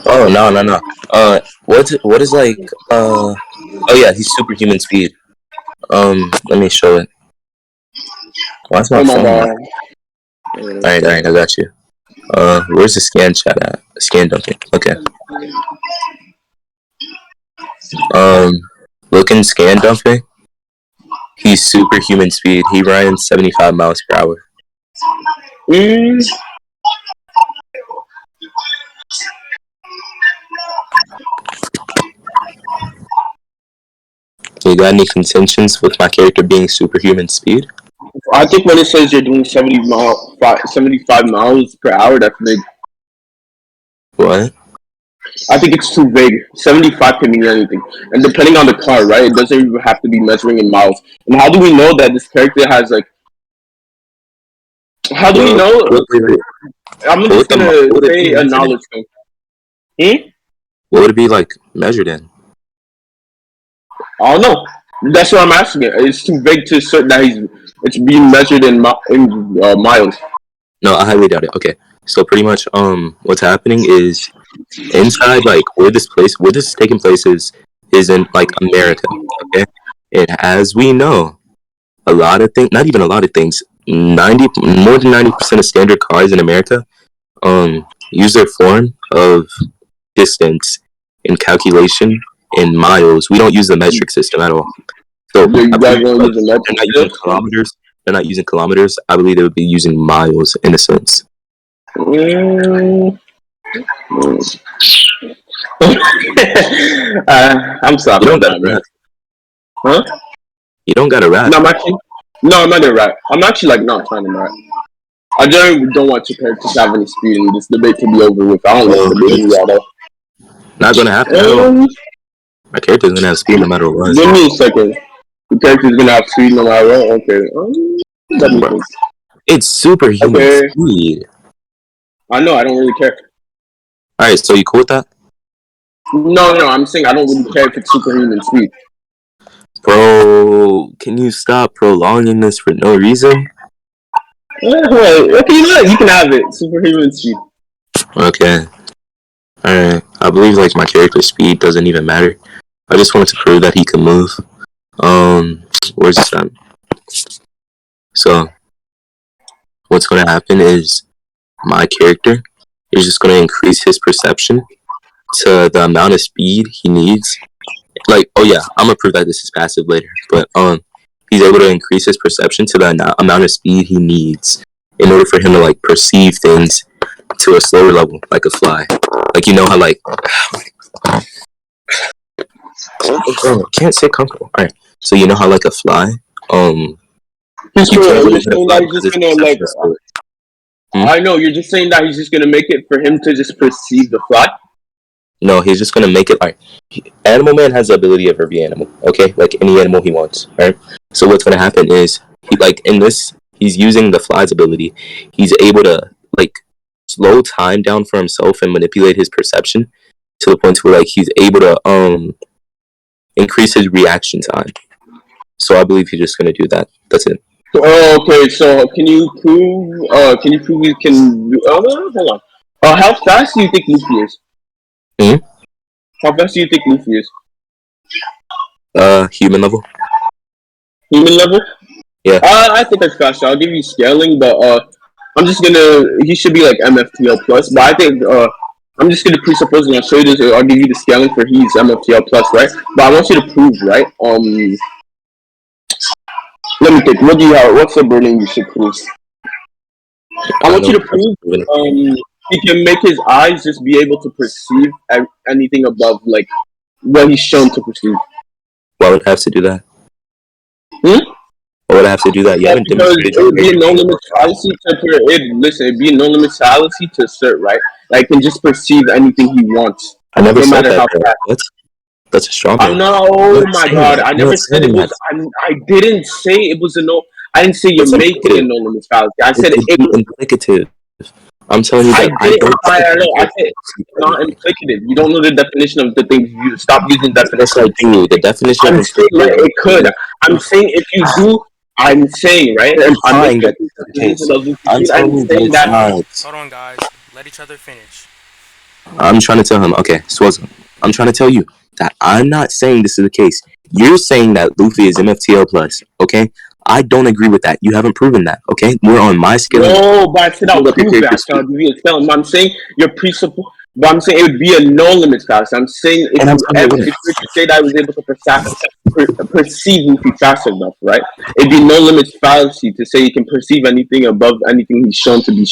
Oh no. What is like oh yeah, he's superhuman speed. Let me show it. Why's my
Oh my
phone?
god.
Alright, I got you. Where's the scan chat at? Scan dumping. Okay. Look in scan dumping. He's superhuman speed. He runs 75 miles per hour. You got any contentions with my character being superhuman speed?
I think when it says you're doing 75 miles per hour, that's big.
What?
I think it's too big. 75 can mean anything. And depending on the car, right? It doesn't even have to be measuring in miles. And how do we know that this character has, like... How do we know? I'm just gonna say a knowledge thing.
What would it be, like, measured in?
I don't know. That's what I'm asking. It's too vague to assert that it's being measured in miles.
No, I highly doubt it. Okay, so pretty much, what's happening is inside, like, where this is taking place is in, like, America, okay? And as we know, a lot of things, not even a lot of things, more than 90% of standard cars in America, use their form of distance in calculation in miles. We don't use the metric system at all. So
You guys don't use the
they're not using kilometers. They're not using kilometers. I believe they would be using miles in a sense.
I'm sorry.
You don't got a rap.
Huh?
You don't got a rap.
No, I'm not a rap. I'm actually like not trying to rap. I don't want your characters to have any speed, and this debate to be over with. I don't like debating y'all though.
Not gonna happen at all. My character's gonna have speed no matter what.
Give me a second. The character's gonna have speed no matter what. Okay.
It's superhuman speed.
I know. I don't really care.
All right, so you cool with that?
No. I'm saying I don't really care if it's superhuman speed.
Bro, can you stop prolonging this for no reason?
Okay, look, you can have it. Superhuman speed.
Okay. Alright. I believe like my character's speed doesn't even matter. I just wanted to prove that he can move. Where's this at? So what's gonna happen is my character is just gonna increase his perception to the amount of speed he needs. Like, oh yeah, I'm gonna prove that this is passive later. But he's able to increase his perception to the amount of speed he needs in order for him to like perceive things to a slower level, like a fly. Like you know how like oh, can't say comfortable. Alright. So you know how like a fly,
He's
you can't really
just saying that he's just gonna like I know, you're just saying that he's just gonna make it for him to just perceive the fly?
No, he's just gonna make it like Animal Man has the ability of every animal. Okay, like any animal he wants. Right. So what's gonna happen is he like in this he's using the fly's ability. He's able to like slow time down for himself and manipulate his perception to the point where like he's able to increase his reaction time. So I believe he's just gonna do that. That's it.
Oh, okay, so can you prove? Can you prove you can? Hold on. How fast do you think Luffy is?
Hmm?
How fast do you think Luffy is?
Human level.
Human level?
Yeah.
I think that's faster. I'll give you scaling, but I'm just gonna. He should be like MFTL plus, but I think I'm just gonna presuppose and I'll show you this. I'll give you the scaling for he's MFTL plus, right? But I want you to prove, right? Let me think. What do you have? What's the burden you should prove? I want you to prove he can make his eyes just be able to perceive anything above like what he's shown to perceive.
Why would I have to do that?
Why
would I have to do that? You haven't demonstrated.
It would be a no limit fallacy listen, it'd be a no limit fallacy to assert, right? Like, he can just perceive anything he wants.
I never said that. What? That's a strong man.
No, oh my god! I never said it was. I didn't say it was a no. I didn't say you're making a no limit fallacy. I said it was implicative.
I'm telling you that
I said it's not implicative. You don't know the definition of the things you stop using definition.
I do. The definition.
I'm saying like it could. I'm saying if you do. I'm saying right. I'm saying
that. Hold on, guys. Let each other finish.
I'm trying to tell him. Okay, Swozup. I'm trying to tell you that I'm not saying this is the case. You're saying that Luffy is MFTL plus. Okay. I don't agree with that. You haven't proven that, okay? We're on my scale.
No, but I said I'll prove that. I'm saying you're presuppose. But I'm saying it would be a no limit fallacy. I'm saying if you say that I was able to perceive Luffy fast enough, right? It'd be no limit fallacy to say you can perceive anything above anything he's shown to be.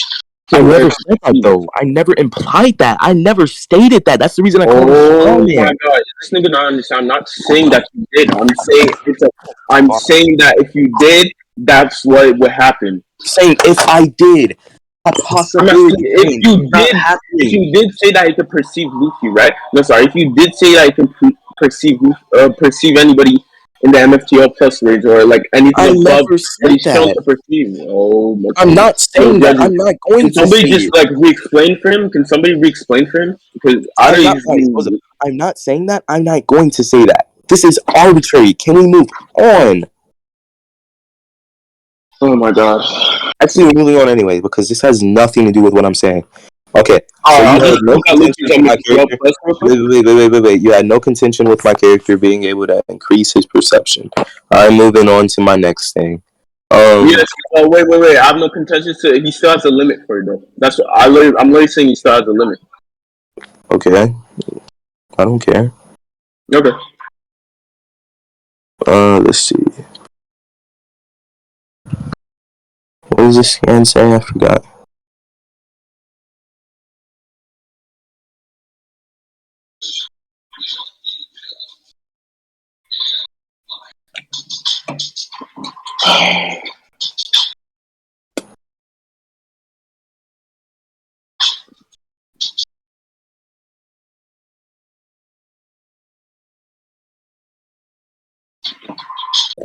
I never said that though. I never implied that. I never stated that. That's the reason I called
it. Oh my god, this nigga don't understand. I'm not saying that you did. I'm saying that if you did, that's what would happen.
Saying if I did, a possibility.
If you did say that you could perceive Luffy, right? No, sorry. If you did say that you can perceive anybody in the MFTL plus range or like anything above what he's shown to perceive. Oh my god.
I'm not saying that. I'm not going to.
Can somebody just like re-explain for him? Can somebody re-explain for him? Because
I'm not saying that. I'm not going to say that. This is arbitrary. Can we move on?
Oh my gosh.
Actually, we're moving on anyway because this has nothing to do with what I'm saying. Okay. So you had no contention with my character. Wait. You had no contention with my character being able to increase his perception. I'm moving on to my next thing.
Yes. Wait. I have no contention. He still has a limit for it though. That's what I'm literally saying. He still has a limit.
Okay. I don't care.
Okay.
Let's see. What does this scan say? I forgot.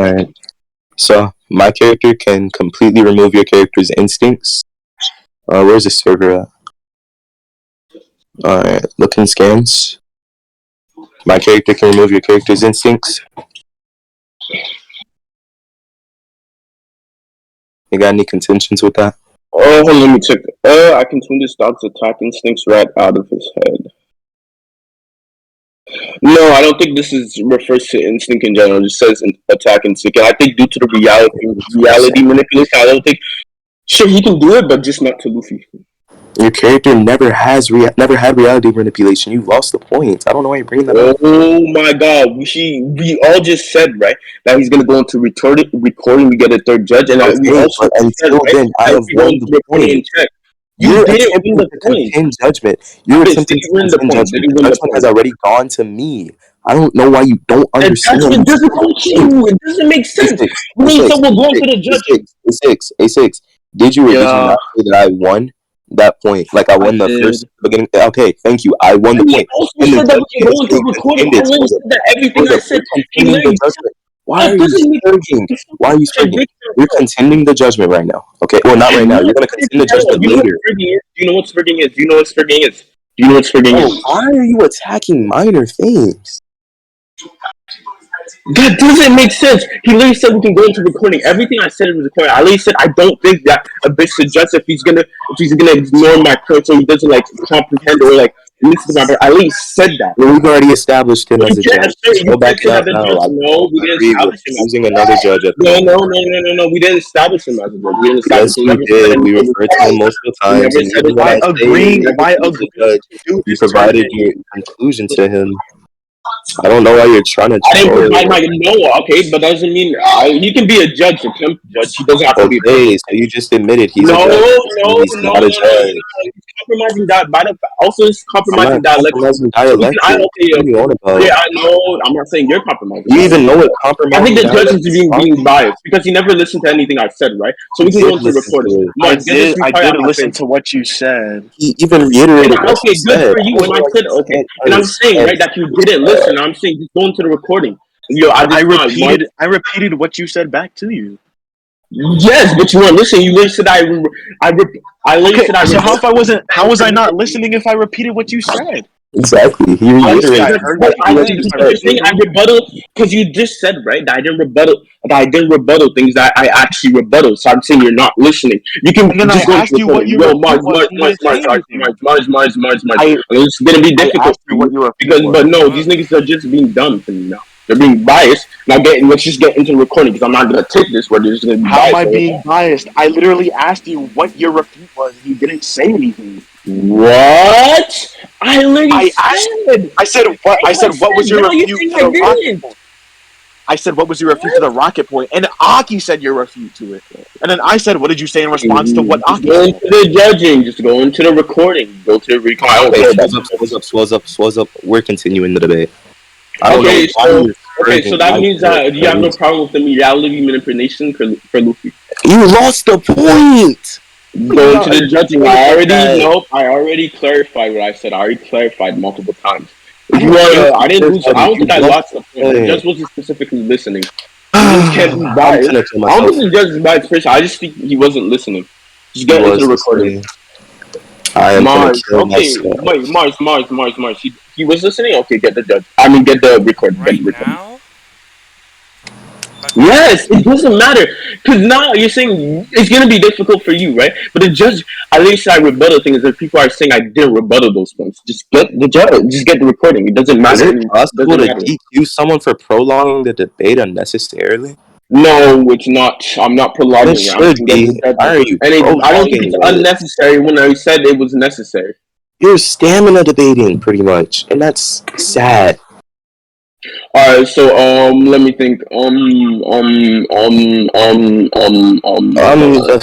Alright. So, my character can completely remove your character's instincts. Where's the server at? Alright, looking scans. My character can remove your character's instincts. You got any contentions with that?
Oh, let me check. I can tune this dog's attack instincts right out of his head. No, I don't think this refers to instinct in general. It just says attack instinct. And I think due to the reality manipulation, I don't think. Sure, he can do it, but just not to Luffy.
Your character never had reality manipulation. You lost the points. I don't know why you're bringing that up.
Oh my god, we all just said right that he's gonna go into recording. We get a third judge, and we also
until then, I have won the point. You didn't win the point. Judgment. You're attempting to win the point. The judgment has already gone to me. I don't know why you don't understand.
It doesn't make sense. You mean someone going to the judge?
A6. Did you or did you not say that I won? that point. Like I won the first beginning. Okay, thank you. I won the point.
Also
And
said that we can go
they
into recording. I
contended.
literally said that everything I said.
You're
He
contending the
literally
judgment. Why are
that
you
doesn't make
spurging? Why are you spurging? You're contending the judgment right now. Okay, well not right now. You're gonna contend the judgment
You know what
later.
spurging is? Do you know what spurging is? Do you know what spurging is? Do you know what spurging is?
Why are you attacking minor things?
That doesn't make sense. He literally said we can go into recording. Everything I said was recording. I literally said I don't think that a bitch suggests if he's gonna ignore my point so he doesn't like comprehend or like listen to my. I literally said that.
Well, we've already established him as a judge.
You
Go back
can't say
up
that the
now.
judge. No, we didn't
We're
establish him as
using another judge at the
no,
moment.
no. We didn't establish him as a judge. We didn't establish
Yes,
him.
we did. We referred to him multiple times, and even when I say
Why
he's a
agreeing
judge,
to
you
this
provided your conclusion to him. I don't know why you're trying to
I didn't
troll.
provide my no, okay, but that doesn't mean he can be a judge, a pimp judge. He doesn't have to be a pimp.
Okay, so you just admitted he's
No,
a judge.
no,
He's
no,
not
no,
a
no.
judge.
He's compromising that by the also he's
I'm
compromising
not
dialect.
compromising
So we can,
dialectic.
okay,
What are you on about?
yeah, I know. I'm not saying you're compromising.
You even know what
I think
compromising
the judge
dialect
is
is?
being biased because he never listened to anything I've said, right? So we can go
Did
into the
listen
recording.
to it.
Mars, get this
I
retard
did
out my
listen
face.
to what you said.
He even reiterated what
Okay,
you
good
said.
for you. And I said okay, and I'm saying right that you didn't listen. I'm saying just go into the recording. Yo,
I repeated what you said back to you.
Yes, but you weren't listening. You literally said I literally said I.
So how was I not listening if I repeated what you said?
Exactly. He reiterated.
You're saying I rebuttal because you just said right that I didn't rebuttal things that I actually rebuttal. So I'm saying you're not listening. You can
And then
just
I
go
asked you what you
Mars,
was, and you didn't say anything.
It's gonna be
I
difficult
asked you what your
because,
refute
but
was.
no, these niggas are just being dumb to me now. They're being biased. Now, let's just get into the recording because I'm not gonna take this where they're just gonna be
How am
biased.
I being biased? I literally asked you what your refute was, and you didn't say anything.
What?
I said what was your refute to the rocket point? I said what was your refute to the rocket point, and Aki said your refute to it. And then I said, what did you say in response to what Aki
Go
said?
into the judging. Just go into the recording. Go to the recording. I don't care.
Swozup. We're continuing the debate.
Okay, so that means that you have no problem with the reality manipulation for Luffy.
You lost the point.
Go into the judging. I already clarified what I said. I already clarified multiple times. If you want, I didn't lose. I don't think I lost the point. The judge wasn't specifically listening. The judge can't be biased. I don't think the judge is biased. First, I just think he wasn't listening. Just get into the recording.
I am
Mars.
Okay,
Wait, Mars. He was listening. Okay, get the judge. I mean, get the record.
Right now.
Yes, it doesn't matter because now you're saying it's gonna be difficult for you, right? But the judge, at least I rebuttal thing is that people are saying I didn't rebuttal those points. Just get the judge, just get the recording. It doesn't matter.
Is it possible to DQ someone for prolonging the debate unnecessarily?
No, it's not. I'm not prolonging.
It should be. Why are you
I don't think it's unnecessary when I said it was necessary.
You're stamina debating pretty much, and that's sad.
Alright, so let me think.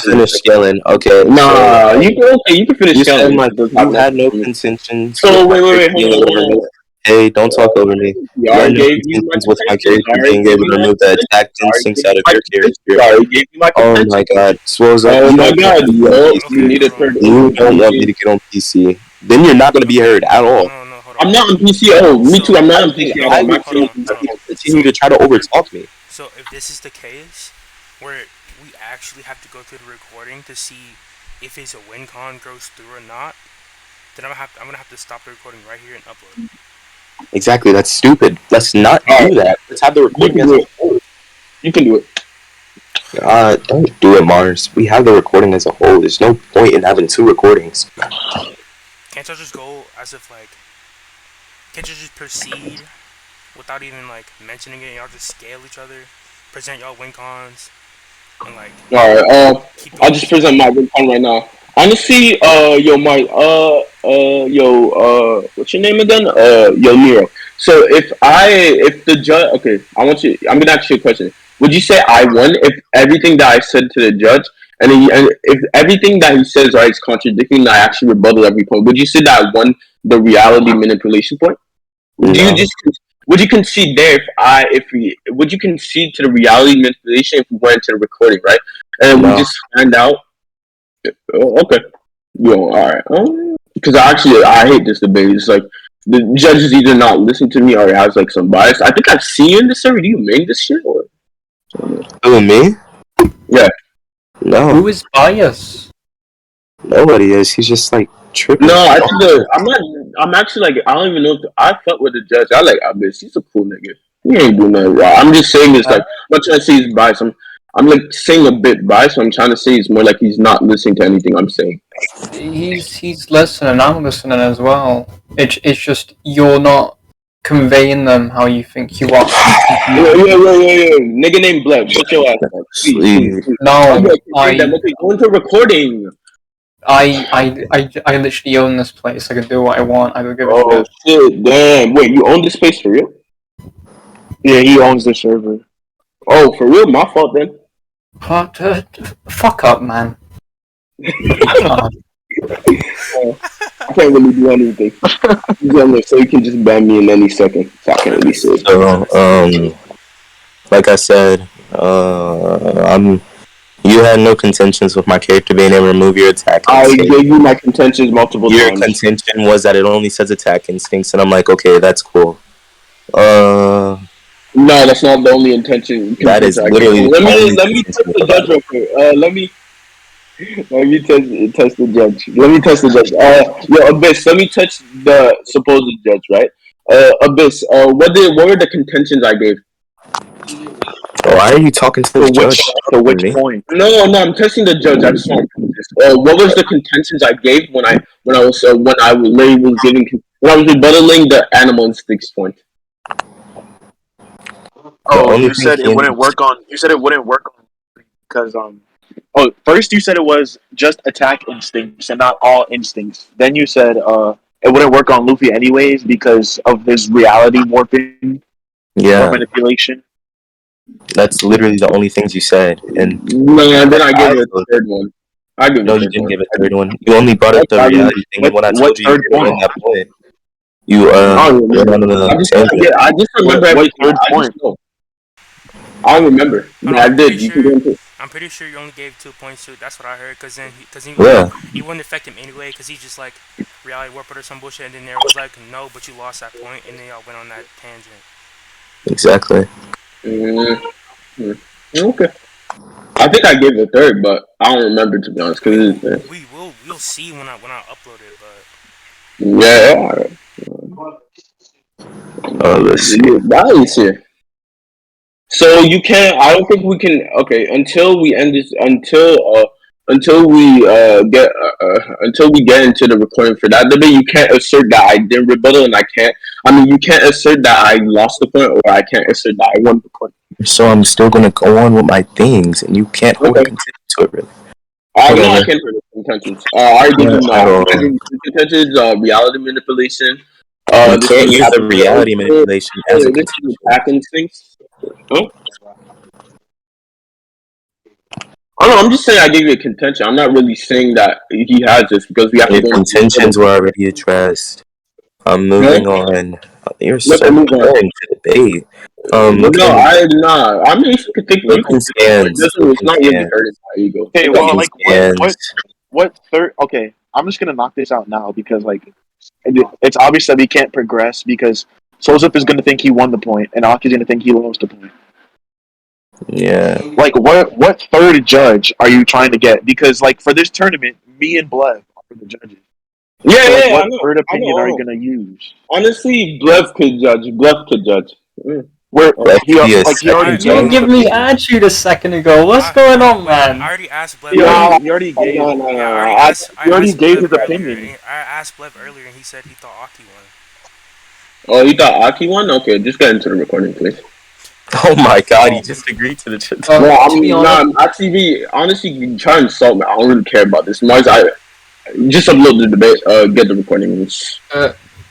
Finish yelling. Okay.
Nah, you can finish
you
yelling.
You had no contentions.
So wait, hold on.
Hey, don't talk over me. You had no contentions with my character being able to remove the attack instincts out of your character. Oh my god, Swozup,
you need to turn.
You don't want me to get on PC. Then you're not going to be heard at all.
No,
I'm not on PC. Oh, me too. I'm not on PC.
I would continue to try to overtalk me.
So if this is the case, where we actually have to go through the recording to see if his win con goes through or not, then I'm gonna have to stop the recording right here and upload.
Exactly. That's stupid. Let's not do that. Let's have the recording as a whole.
You can do it.
Don't do it, Mars. We have the recording as a whole. There's no point in having two recordings.
Can't y'all just go as if like? Can't you just proceed without even like mentioning it? Y'all just scale each other, present y'all win cons, and like.
Alright. I'll just present my win con right now. Honestly, what's your name again? Yo, Nero. So if the judge, okay, I'm gonna ask you a question. Would you say I won if everything that I said to the judge and if everything that he says right is contradicting, I actually rebuttal every point? Would you say that I won the reality manipulation point?
No.
Would you concede there would you concede to the reality manipulation if we went into the recording, right? And we just find out. Oh, okay. Yo, alright. Because I hate this debate. It's like the judges either not listen to me or it has like some bias. I think I've seen you in this server. Do you make this shit or?
Who, me?
Yeah.
No.
Who is biased?
Nobody is. He's just like tripping.
No, I'm not. I'm actually like I don't even know if I fuck with the judge. I like Abyss. He's a cool nigga. He ain't do nothing wrong. I'm just saying it's like I'm not trying to say he's biased. I'm like saying a bit biased. So I'm trying to say it's more like he's not listening to anything I'm saying.
He's listening. I'm listening as well. It's just you're not conveying them how you think you are.
Yeah. Nigga named Black. Shut your ass up. Please.
No,
Okay, go into recording.
I literally own this place. I can do what I want. I don't give a shit.
Shit, damn. Wait, you own this place for real?
Yeah, he owns the server.
Oh, for real? My fault then.
Fuck up, man.
I can't really do anything. So you can just ban me in any second. So I can't really say it.
So, like I said, you had no contentions with my character being able to remove your attack instinct.
I gave you my contentions multiple times.
Your contention was that it only says attack instincts, and I'm like, okay, that's cool.
No, that's not the only intention.
That is literally.
Let me test the judge real quick. Let me test the judge. Let me test the judge. Yo, Abyss. Let me touch the supposed judge, right? Abyss. What were the contentions I gave?
Why are you talking to the judge?
To which point?
No, I'm testing the judge. I just want to what was the contentions I gave when I was rebuttaling the animal instincts point?
Oh, you said it wouldn't work on. You said it wouldn't work on because Oh, first you said it was just attack instincts and not all instincts. Then you said it wouldn't work on Luffy anyways because of his reality warping.
Yeah.
Or manipulation.
That's literally the only things you said. And
no, then I gave it a third one.
No, you didn't give a third one. You only brought up the reality thing. And when I told you you were in that point, you
I just remember everything.
Third point.
I remember. I did.
I'm pretty sure you only gave 2 points to it. That's what I heard. Because he wouldn't affect him anyway. Because he just like reality warped or some bullshit. And then Nero was like, no, but you lost that point. And then y'all went on that tangent.
Exactly.
Okay. I think I gave it a third, but I don't remember to be honest. Cause
we'll see when I upload it. But
yeah.
Let's see.
That is here. So you can't. I don't think we can. Okay, until we end this. Until we get into the recording for that debate, you can't assert that I didn't rebuttal, and I can't. I mean, you can't assert that I lost the point, or I can't assert that I won the point.
So I'm still gonna go on with my things, and you can't hold a contention to it, really.
I can't hold contentions. I already gave you contentions. Reality manipulation.
You can't use the reality manipulation as a contention.
Attack instincts. Oh. I don't know, I'm just saying I gave you a contention. I'm not really saying that he has this because we have to go.
Contentions were already addressed. I'm moving on. You're so boring to debate.
No, I'm not. I mean, you can think
of
it's not really hurting my ego.
Okay, well, like, what third? Okay, I'm just gonna knock this out now because, like, it's obvious that we can't progress because Swozup is gonna think he won the point and Aki's gonna think he lost the point.
Yeah.
Like, what third judge are you trying to get? Because, like, for this tournament, me and Blev are the judges.
Yeah,
so,
yeah.
What third opinion are you gonna use?
Honestly, Blev could judge.
Where you give me attitude a second ago. What's going on, man?
I already asked Blev.
You already gave. You already gave his opinion.
I asked Blev earlier, and he said he thought Aki won.
Oh, you thought Aki won? Okay, just get into the recording, please.
Oh my god, he just agreed to the chat.
I'm actually honestly try and insult me. I don't really care about this. Mars, I just upload the debate. Get the recording.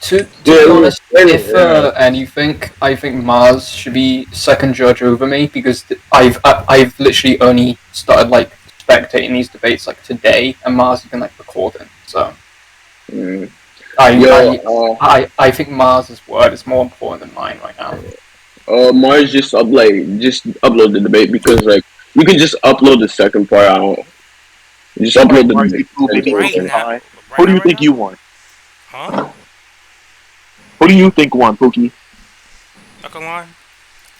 To be honest, if anything, I think Mars should be second judge over me because I've literally only started like spectating these debates like today, and Mars has been like recording. So I think Mars's word is more important than mine right now.
Mars just upload the debate because like you can just upload the second part. Just upload the
Varsity Pooh, maybe
right
Pookie
now.
Pie.
Right
Who do
now,
you
right
think
now?
you won?
Huh?
Who do you think won, Pookie?
Not gonna lie,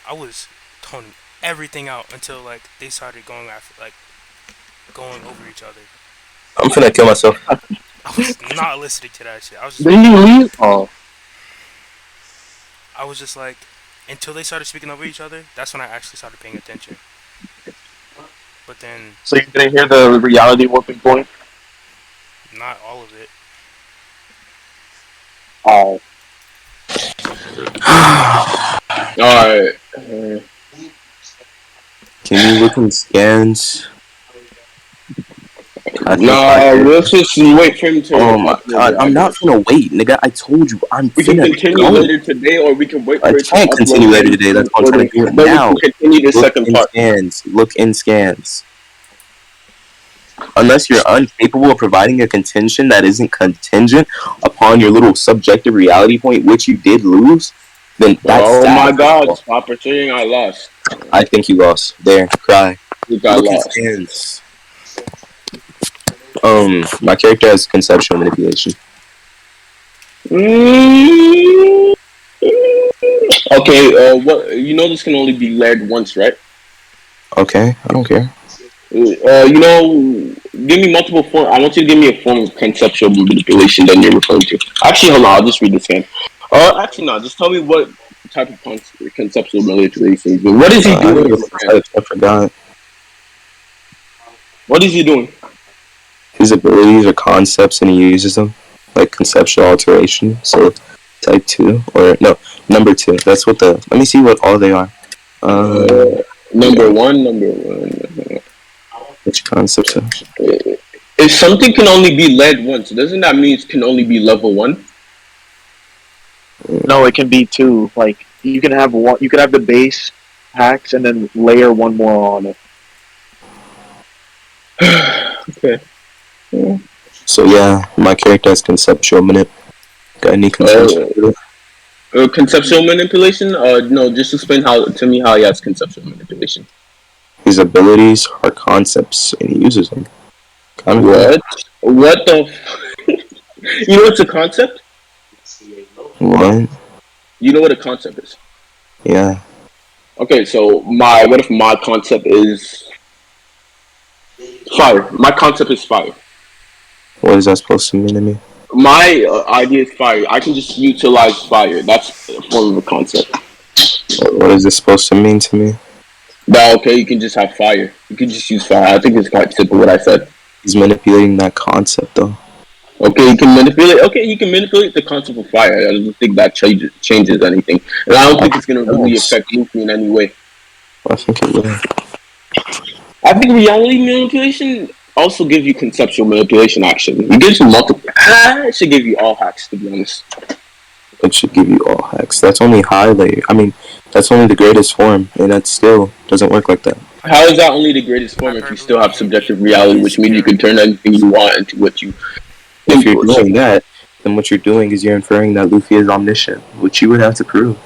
I was toning everything out until like they started going after like going over each other.
I'm finna kill myself.
I was not listening to that shit. I was just
Didn't you leave? Oh,
I was just like, until they started speaking over each other, that's when I actually started paying attention. But then,
so you didn't hear the reality warping point?
not all of it.
Oh,
Alright.
Can you look in scans? I think
Nah, let's just wait for him to
oh my
upload
god,
it, I
I'm not
guess.
finna wait, nigga. I told you, I'm
We can
finna
continue
go.
later today, or we can wait
I
for it to
can't
upload
continue
it
later
and
today.
keep
That's why I'm trying
recording.
to do it
Then we
now.
can continue the
Look
second
in
part.
scans. Look in scans. Unless you're incapable of providing a contention that isn't contingent upon your little subjective reality point, which you did lose, then that's
Oh my
sad.
god, stop pretending I lost.
I think you lost. There, cry.
You got
Look in
lost.
scans. My character has conceptual manipulation.
Mm, okay, what you know this can only be led once, right?
Okay, I don't care.
Give me multiple form. I want you to give me a form of conceptual manipulation that you're referring to. Actually, hold on. I'll just read this again. Actually, no. Just tell me what type of conceptual manipulation he's doing. What is he
I don't
doing?
know what I forgot.
What is he doing?
His abilities are concepts and he uses them. Like conceptual alteration. So type 2 or no, number 2. That's what the let me see what all they are.
Number
Yeah,
one. Number one.
which concepts are
If something can only be led once, doesn't that mean it can only be level 1?
no, it can be two. Like you can have one. You can have the base hacks and then layer one more on it.
Okay.
so yeah, my character has conceptual manip. Got any contention with it?
Conceptual manipulation? No, just explain how to me how he has conceptual manipulation.
His abilities are concepts and he uses them. Kind of cool.
What? What the? You know what's a concept?
What?
You know what a concept is?
Yeah.
Okay, so what if my concept is fire? My concept is fire.
What is that supposed to mean to me?
My idea is fire. I can just utilize fire. That's a form of a concept.
What is this supposed to mean to me?
But okay, you can just have fire. You can just use fire. I think it's quite simple what I said.
He's manipulating that concept though.
Okay, you can manipulate. Okay, you can manipulate the concept of fire. I don't think that changes anything, and I don't think it's gonna really affect Luffy in any way.
I think it will.
I think reality manipulation also gives you conceptual manipulation. Actually, it gives you multiple. It should give you all hacks, to be honest.
It should give you all hacks. That's only high layer. I mean, that's only the greatest form, and that still doesn't work like that.
How is that only the greatest form if you still have subjective reality, which means you can turn anything you want into what you?
If you're doing that, then what you're doing is you're inferring that Luffy is omniscient, which you would have to prove.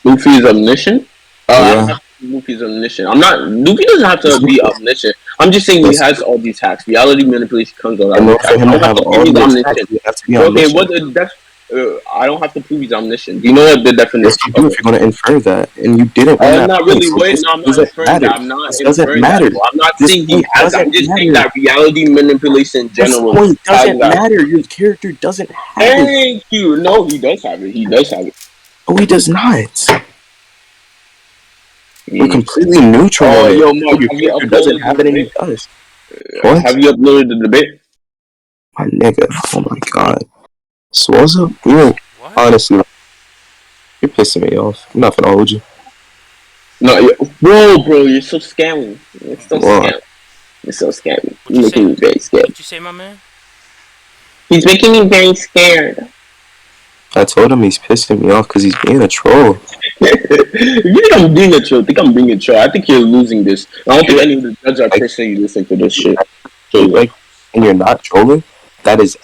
Luffy is omniscient. I
Yeah.
don't have to prove Luffy is omniscient. I'm not. Luffy doesn't have to be omniscient. I'm just saying he has all these hacks. Reality manipulation comes with all
In
these
order
hacks.
for him
I
to
don't have
have
to
all
prove he's
these hacks,
omniscient.
you have to be
Okay,
omniscient.
I don't have to prove he's omniscient. Do you know what the definition?
Yes, you do if you're going to infer that, and you didn't win that
Not
point.
really.
So
Wait,
this
no, I'm not
doesn't
inferring
matter.
that. I'm not
This doesn't
inferring that.
matter.
Bro. I'm not
This
saying he
point
has that. I'm
doesn't
just saying
matter.
that reality manipulation in
This
general
point
has
doesn't
that.
matter. Your character doesn't have it.
Thank you. No, he does have it. He does have it.
Oh, he does not. You're completely neutral
Oh,
on it.
yo, Mark,
Your
have you
character doesn't
uploaded the
have it, and he
debate?
does. What?
Have you uploaded the debate?
My nigga. Oh my god. Swozup? You
What?
honestly, you're pissing me off. I'm not gonna hold you.
No, whoa, bro, you're so scammy. You're so
Well,
scammy. You're so scammy.
What
You're
you
making
say?
me very
What
scared.
did you say, my man?
He's making me very scared.
I told him he's pissing me off because he's being a troll.
You think I'm being a troll? I think I'm being a troll. I think you're losing this. I don't think any of the judges are personally listening to this shit. So,
Like, and you're not trolling? That is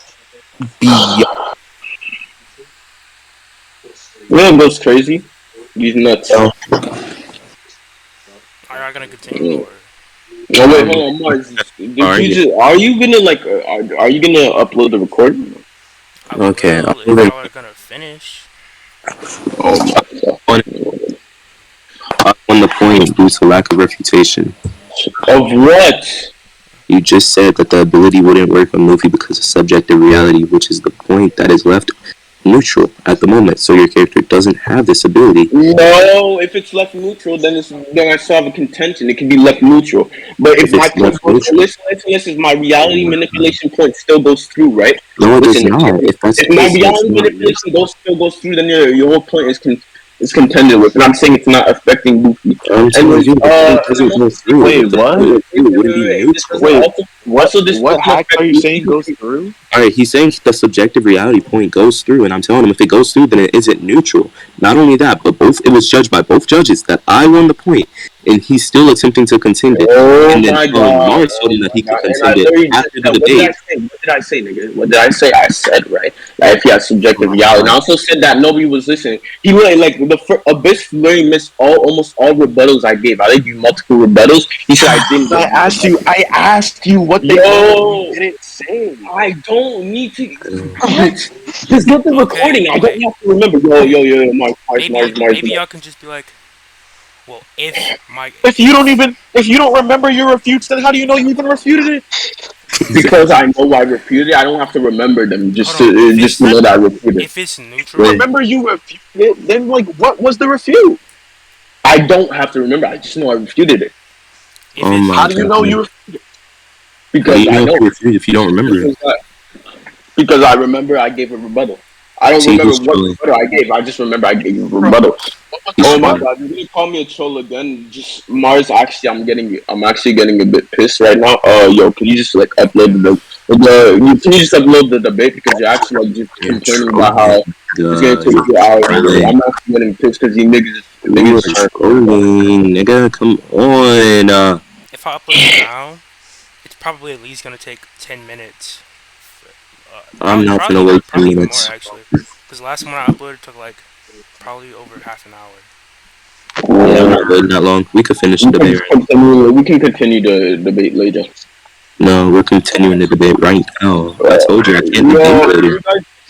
beyond.
William goes crazy. He's nuts.
Are y'all gonna continue or?
Oh wait, hold on, Mars. Are you gonna like? Are you gonna upload the recording?
I
Okay,
will if y'all are gonna finish.
Oh my
I won the point due to lack of refutation.
god. Of what?
You just said that the ability wouldn't work on Luffy because of subjective reality, which is the point that is left neutral at the moment. So your character doesn't have this ability.
No, if it's left neutral, then I still have a contention. It can be left neutral. But if
If
my
it's
point
left
goes,
neutral,
listen, if my reality manipulation point still goes through, right?
no, it does
Listen,
not. If that's
if
the
my
case, then it's
reality
not.
manipulation still goes through, then your whole point is contended with. And I'm saying it's not affecting Luffy.
I'm
And
telling you, the point
and I'm
doesn't go
also
through.
Wait,
If the
what?
point went through, it wouldn't be
this doesn't
neutral.
Wait,
also this
what
doesn't
hack
affect
are you saying
Luffy.
goes through?
All right, he's saying the subjective reality point goes through, and I'm telling him if it goes through, then it isn't neutral. Not only that, but it was judged by both judges that I won the point, and he's still attempting to contend it.
Oh
And then
my god!
Mars told
Oh
him that
my
he could
god! And I
contend it
literally just
after the
said, what did I
debate.
say? What did I say, nigga? What did I say? I said right that if he has subjective reality, and I also said that nobody was listening. He really like Abyss literally missed almost all rebuttals I gave. I gave you multiple rebuttals. He said I didn't.
I asked you what they were. You
Yo,
didn't say.
I don't need to. What? Just get the
Okay,
recording. I don't
okay.
have to remember. Yo,
Maybe y'all can just be like, well,
If you don't remember your refutes, then how do you know you even refuted it?
Because I know I refuted it, I don't have to remember them just
hold on.
to know that I refuted.
If it's neutral,
Wait.
Remember you refuted it, then like what was the refute?
I don't have to remember. I just know I refuted it.
if
Oh
it's
my
How do you know
god!
you
How do
Because
you
I
know
know.
if you don't remember it?
Because I remember I gave a rebuttal. I don't
See,
remember
he's
what
trolling.
rebuttal I gave. I just remember I gave a
bro?
rebuttal.
What was
He's
Oh
the
my
rebuttal?
trolling.
god, you're gonna call me a troll again? Just Mars. Actually, I'm actually getting a bit pissed right now. Yo, can you just like upload can you just upload the debate because you're actually like just
You're
complaining about
trolling.
how it's gonna take
You're
2 hours.
trolling.
I'm actually getting pissed because you
You are
niggas are.
trolling, nigga. Come on.
if I upload it now, it's probably at least gonna take 10 minutes.
I'm not gonna
Probably
wait 10
even more
minutes.
actually, because the last one I uploaded took like probably over half an hour.
Yeah, I'm not waiting that long. We could finish the debate right
We can continue the debate later.
now. No, we're continuing the debate right now. I told you I can't debate
Yo,
later.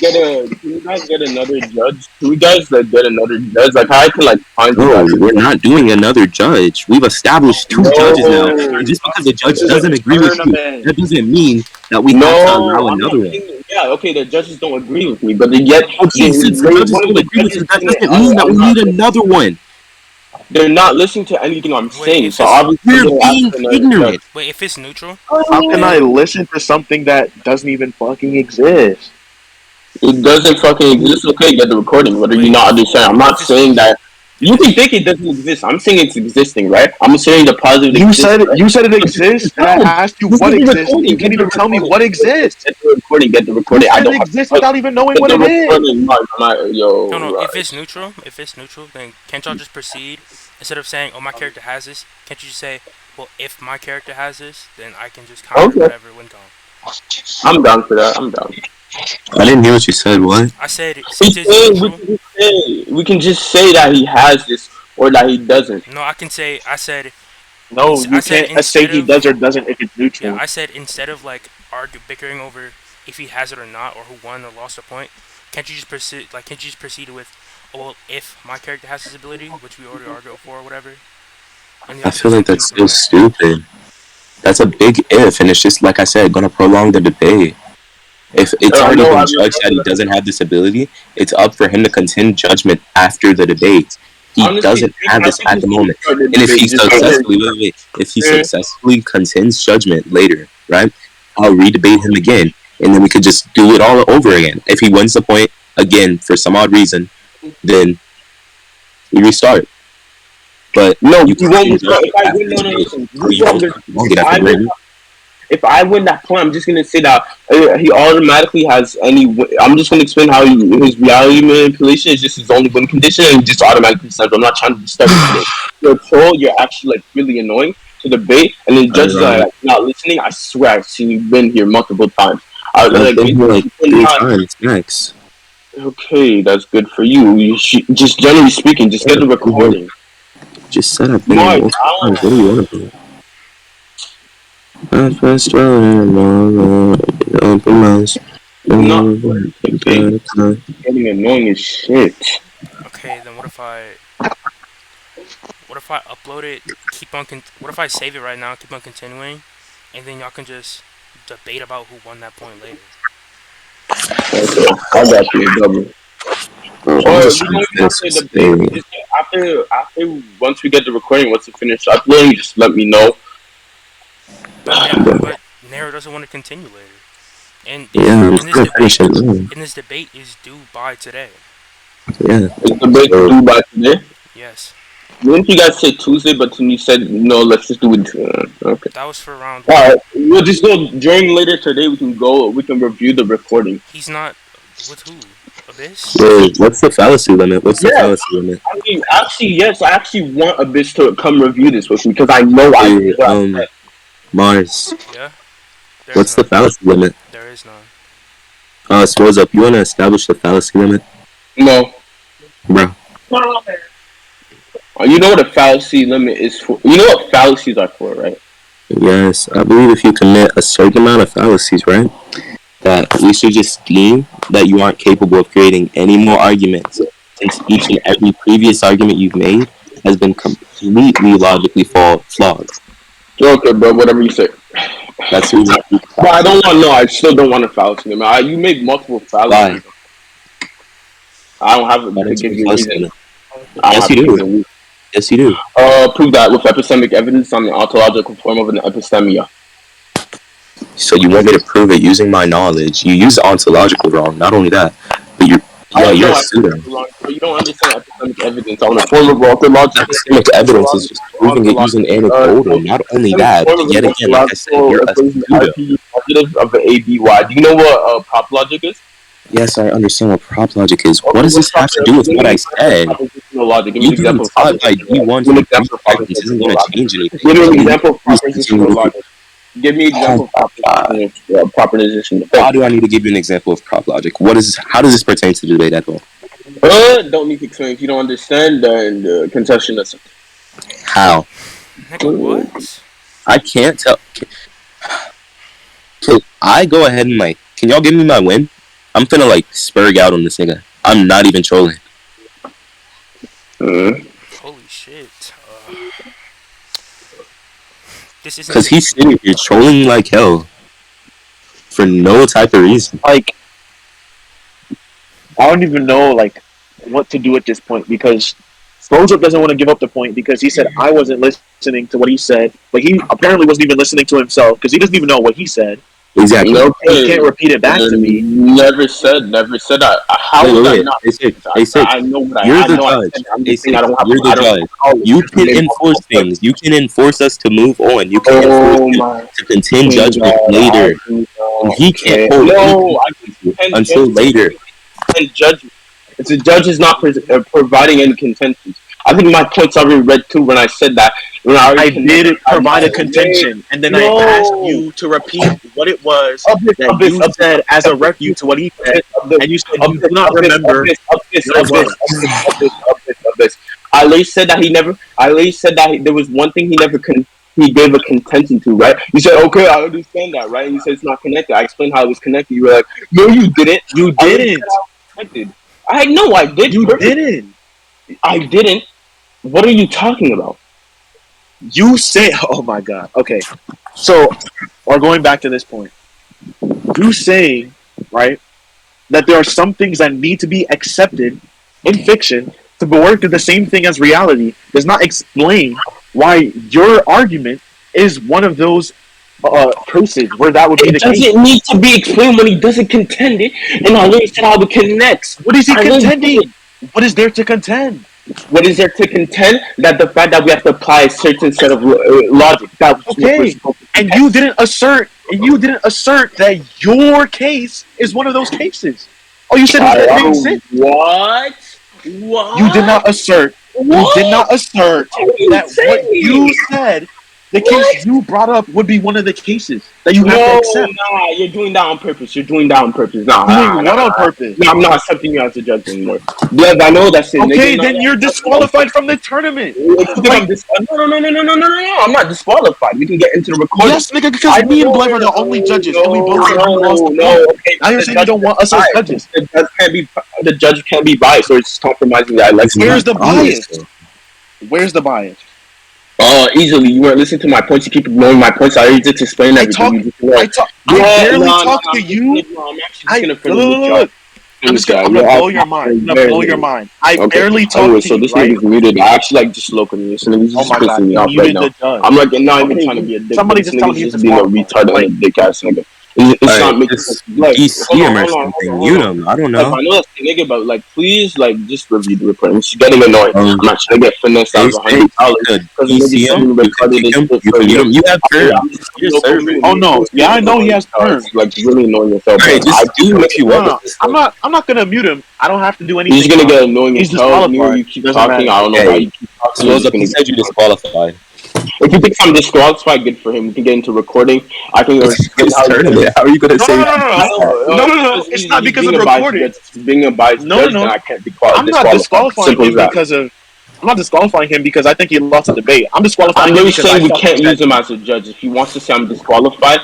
can you guys get another judge? Can we guys get another judge? Like how I can like find you
No,
guys?
we're not doing another judge. We've established two judges now. And just because the judge
This is a
doesn't agree with you,
tournament.
that doesn't mean that we have to
No,
allow
I'm not
another one.
saying. Yeah, okay, the judges don't agree with me, but yet
Okay, since the judges
one of
don't
the
agree with
judges
you, that
didn't.
doesn't mean that
I'm
we
not.
need another one.
They're not listening to anything I'm
Wait,
saying,
if
so
it's
obviously
We're
they're
being
asking another judge.
ignorant.
wait, if it's neutral,
How can I
then
listen to something that doesn't even fucking exist?
It doesn't fucking exist. Okay, get the recording. What are you
wait,
not understanding? I'm not
if it's
saying that.
if
You can
it's
think it doesn't exist. I'm saying it's existing, right? I'm saying the positive exists. Right?
You said it exists, and I
No,
asked you
this
what
is the
exists, and
recording.
you can't
Get the
even tell me
recording.
what exists.
Get the recording. Get the
You
recording. I
said it
don't have
exists
to.
without even knowing
Get
what
the
it is.
recording.
no,
Yo,
no, if it's neutral, then can't y'all just proceed instead of saying, "Oh, my character has this"? Can't you just say, "Well, if my character has this, then I can just counter
okay.
whatever when gone."
I'm down for that. I'm down.
I didn't hear what you said. What?
I said since
He's
it's
saying
neutral.
we can just say that he has this or that he doesn't.
No, I can say I said
No,
I
you
said
can't say
instead
he does
of
or doesn't if it's
yeah,
neutral.
I said instead of like bickering over if he has it or not or who won or lost a point, can't you just proceed? Like, can't you just proceed with, oh, well, if my character has this ability, which we already argued for or whatever, and
I
y'all can
feel
just
like
continue
that's
from
so
there.
stupid. That's a big if, and it's just like I said, gonna prolong the debate. If it's already
No, I
been judged that he
remember.
doesn't have this ability, it's up for him to contend judgment after the debate. He
Honestly
doesn't
speaking,
have
I
this
think
at
we
the
should
moment.
start the
And if he
debate. Just
successfully, if he successfully contends judgment later, right, I'll re-debate him again, and then we could just do it all over again. If he wins the point again for some odd reason, then we restart. But
no,
you
he won't
contend
withdraw. If
judgment
I
after
win,
the
no,
debate.
listen.
How do you hold prolong it after the debate?
If I win that point, I'm just gonna say that he automatically has any. I'm just gonna explain how his reality manipulation is just his only win condition, and he just automatically says, "I'm not trying to disturb anything." You're a troll. You're actually like really annoying to debate, and then judges are like not listening. I swear, I've seen you been here multiple times.
I've been here like 3 times max.
Okay, that's good for you. You should, just generally speaking, just get the recording.
Just said I've been here
Mark,
multiple times. What do you want to do? I first
No, getting annoying as shit.
Okay, then what if I upload it, what if I save it right now, keep on continuing, and then y'all can just debate about who won that point later.
Okay, I got you, double.
I'm
Or
just
we
trying
don't
to
even have
finish
to
this
debate.
thing.
Just after once we get the recording, once it finishes uploading, just let me know.
But Nero doesn't want to continue later, and
Yeah, I'm
and this
trying to finish
debate
it now.
and this debate is due by today.
Yeah.
Is the debate
So,
due by today?
Yes,
Didn't you guys say Tuesday? But then you said no. Let's just do it. Okay.
that was for round
All
one.
right. We'll just go during later today. We can go. We can review the recording.
He's not with who? Abyss?
wait, what's the fallacy limit? What's the
Yeah.
fallacy limit?
I mean, actually, yes. I actually want a bitch to come review this with me because I know
Hey,
what I said.
Mars,
Yeah, there's
what's the
none.
fallacy limit?
There is none.
Swozup, you want to establish the fallacy limit?
No.
Bro.
You know what a fallacy limit is for? You know what fallacies are for, right?
Yes, I believe if you commit a certain amount of fallacies, right, that we should just deem that you aren't capable of creating any more arguments since each and every previous argument you've made has been completely logically flawed.
Okay, bro. Whatever you say.
That's the reason I keep
But I
fallacy.
don't want. No, I still don't want a fallacy limit. You make multiple
Why?
fallacies. I don't have
Why
to
don't you
give
make
you a
fallacy
reason.
limit?
I don't
Yes,
have
you
to give
do.
you a reason.
Yes, you do.
Prove that with epistemic evidence on the ontological form of an epistemia.
So you want me to prove it using my knowledge? You use ontological wrong. Not only that, but you're a
I
student.
but you don't understand epistemic evidence on the form of ontological
Epistemic evidence is just proving it using anecdotal. Not only that,
form
but
of
yet
an
again, like I said,
ontological
you're a
equation
student.
RP positive of the ABY. Do you know what prop logic is?
Yes, I understand what prop logic is. What
Okay,
does
what's
this have to do with
give
what
me an
I
example of
said?
propositional logic. Give me
You
an
being
example of
taught by
propositional logic.
D1
Give me
for
an
three
example of
seconds isn't
propositional
going to
logic.
change anything.
Give me
So
an
you
example of
use this
propositional logic. Give me an
Oh
example of
my god.
proposition.
Why do I need to give you an example of prop logic? How does this pertain to the debate at all?
Don't need to explain. If you don't understand, then the concession is.
How?
Nigga, what?
I can't tell. Can I go ahead and can y'all give me my win? I'm finna spurg out on this nigga. I'm not even trolling.
Holy shit. This isn't.
Cause he's sitting here trolling like hell. For no type of reason.
Like, I don't even know what to do at this point because Swozup doesn't want to give up the point because he said I wasn't listening to what he said, but he apparently wasn't even listening to himself because he doesn't even know what he said.
Exactly.
No,
He can't repeat it back to me.
Never said. How would I not? I know what
You're
I
the
know. I said
judge.
I'm just saying I don't have.
You're the
I don't have
judge.
college.
You can enforce things. You can enforce us to move on. You can enforce
Oh
it
my
to contend judgment
God!
later. And he can't hold
No, I
anything
can contend
until
judgment.
later.
Judgment. It's the judge is not providing any contentions. I think my points already read too when I said that. When
I did provide a contention, and then I asked you to repeat what it was that you said as a refute to what he said, and you said you do not remember what it was.
Ali said that he never. Ali said that there was one thing he never he gave a contention to, right? You said, okay, I understand that, right? And you said it's not connected. I explained how it was connected. You were like, no, you didn't.
You didn't.
I know I did.
You didn't.
I didn't. What are you talking about?
You say, oh my god. Okay, so we're going back to this point. You saying, right, that there are some things that need to be accepted in fiction to work the same thing as reality does not explain why your argument is one of those cases where that would be the case.
It doesn't need to be explained when he doesn't contend it, and I already said how it connects.
What is he contending? What is there to contend?
What is there to contend? That the fact that we have to apply a certain set of logic.
Okay, and you didn't assert that your case is one of those cases. Oh, you said that it makes sense.
What? What?
You did not assert.
What?
You did not assert that what you said The case you brought up would be one of the cases that you have to accept.
Nah, you're doing that on purpose. You're doing that on purpose. Nah,
Doing what on purpose?
No, I'm not accepting you as a judge anymore. Yes, I know that's it.
Okay, then you're disqualified from the tournament.
Like, no. I'm not disqualified. We can get into the recording.
Yes, nigga, because me and Blev are the only judges, and we both said we lost the point. Okay, now you're saying you don't want us as judges.
The judge can't be biased, or it's compromising the election.
Where's the bias? Where's the bias?
Easily. You weren't listening to my points. You keep ignoring my points. I already just explained everything.
I barely talk to you. I'm gonna blow your mind. I'm gonna blow your mind. I barely talk to you.
So this nigga's muted. I actually like just local news. And he's just pissing me off right now. I'm like not even trying to be a dick.
Somebody just tell me
he's being a retard and a dick ass nigga. It's not making sense. Like,
or something. You know, I don't know.
Like, I know that's the nigga, but like, please, like, just review the report. It's getting annoying. I'm not trying to get finessed out of $100 because
you have terms.
Oh no, yeah, I know he has terms.
Like, really annoying yourself.
Hey, just do what you want.
I'm not gonna mute him. I don't have to do anything.
He's gonna get annoying.
He's disqualified.
You keep talking. I don't know why you keep talking.
He said you disqualified.
If you think I'm disqualified, good for him. We can get into recording. I think
how are you gonna say?
No. It's not because of recording.
Being a biased judge, I can't be qualified.
I'm not disqualifying him because of. I'm not disqualifying him because I think he lost the debate. I'm disqualifying him because
saying we can't use him as a judge. If he wants to say I'm disqualified,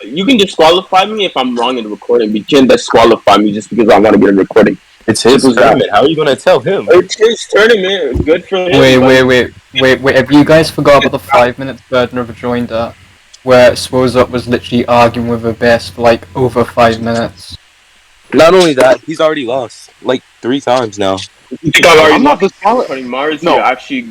you can disqualify me if I'm wrong in the recording. But you can't disqualify me just because I want to get a recording.
It's his tournament. How are you gonna tell him?
It's his tournament. Good for him.
Wait. Have you guys forgot about the 5 minutes burden of rejoinder, where Swozup was literally arguing with Abyss for like over 5 minutes?
Not only that, he's already lost like 3 times now.
I'm not disqualifying Mars. No, actually,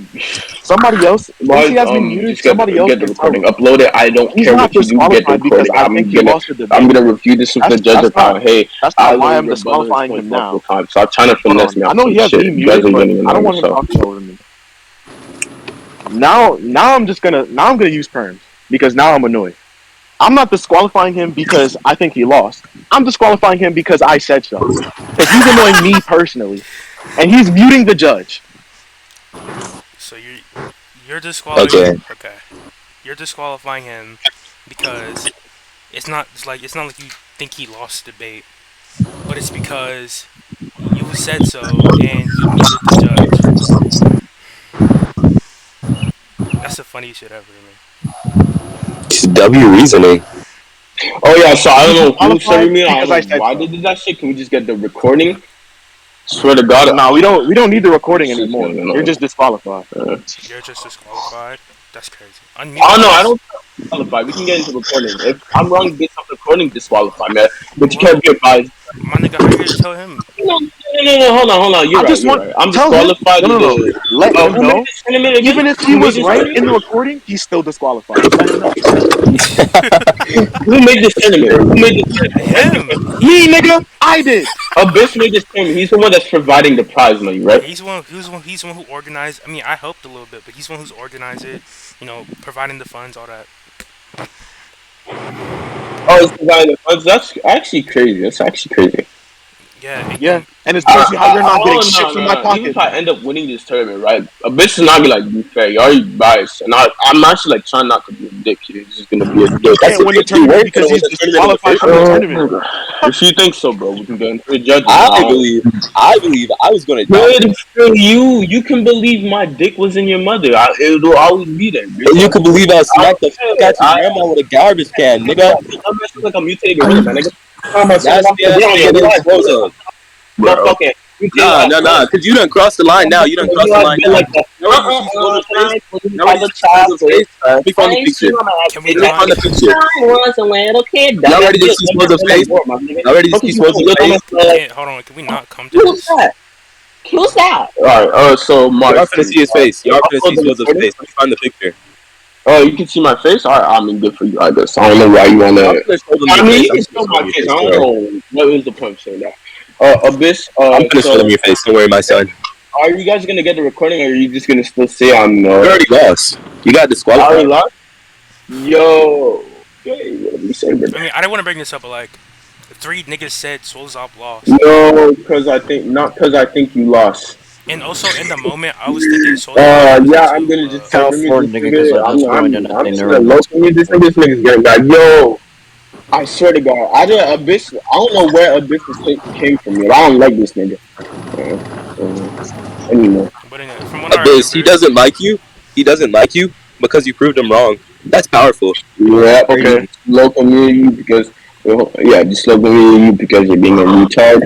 somebody else. Mars, he has been muted. Somebody else
get the recording. Upload it. I don't care what you do. Get the recording. I'm gonna review this with the judge account. Hey,
that's not why I'm disqualifying him now.
Stop trying to finesse me.
I know he has me muted, but I don't want him talking over me. Now I'm gonna use perms because now I'm annoyed. I'm not disqualifying him because I think he lost. I'm disqualifying him because I said so. Because he's annoying me personally. And he's muting the judge.
So you're disqualifying.
Okay.
You're disqualifying him because it's not like you think he lost the debate, but it's because you said so and he muted the judge. That's the funniest shit ever, man.
It's W reasoning.
Oh yeah, so I don't know who said me. Why they did that shit? Can we just get the recording? Swear to God.
No, we don't need the recording anymore. You're just disqualified.
You're just disqualified? That's crazy.
Unmute. Oh no, I don't disqualify. We can get into recording. If I'm wrong based off recording, disqualify, man. But you can't be advised.
My nigga, how you gonna tell him?
No, hold on. You're right. I'm disqualified.
No. Let him know. Even if he was right in the recording, he's still disqualified.
Who made this tournament?
Him.
Me, nigga. I did.
Abyss made this tournament. He's the one that's providing the prize money, right?
He's the one who organized. I mean, I helped a little bit, but he's the one who's organized it. You know, providing the funds, all that.
Oh, it's providing the funds. That's actually crazy.
Yeah,
and it's crazy how you're not getting shit from my pocket.
Even if I end up winning this tournament, right? A bitch is not gonna be fair. You're already biased, and I'm actually trying not to be a dick here. It's just gonna be a dick.
Can't win the tournament because he's disqualified from the tournament.
If you think so, bro, we can go into the judges.
I believe I was gonna.
You can believe my dick was in your mother. It will always be there.
You can believe I smacked the fuck out your grandma with a garbage can, nigga.
I'm acting like I'm mutated, man, nigga. Okay.
Nah, because you done crossed the line now. You done crossed the line now. Let me find the picture.
Can we find the picture?
Y'all ready to see Swozup's face? Y'all ready to see Swozup's face?
Hold on, can we not come to this?
Who's that? Alright, so Mark.
Y'all finna see his face. Y'all finna see Swozup's face. Let me find the picture.
Oh, you can see my face? Alright, I mean, good for you, I guess. I don't know why you wanna... I mean, you can show my face. I don't know what is the point of saying that. Abyss,
I'm gonna show them your face. Don't worry, my son.
Are you guys gonna get the recording, or are you just gonna still say I'm...
You already lost. You got disqualified.
I already lost? Yo. Okay, what did you say, bro?
I mean, I didn't want to bring this up, but like, 3 niggas said Swozup lost.
No, not because I think you lost.
And also in the moment, I was thinking Swozup
Yeah,
too.
I'm gonna just say,
Count
let me
for
just
nigga
say
because I just joined and I
I'm
think
just
Nero
gonna low
knows.
key this nigga's getting back. Yo, I swear to God, Abyss. I don't know where Abyss came from. Yo, I don't like this nigga anymore.
But from what I
Abyss, he
remember,
doesn't like you. He doesn't like you because you proved him wrong. That's powerful.
Yeah,
Okay.
slow community because just slow community because you're being a retard.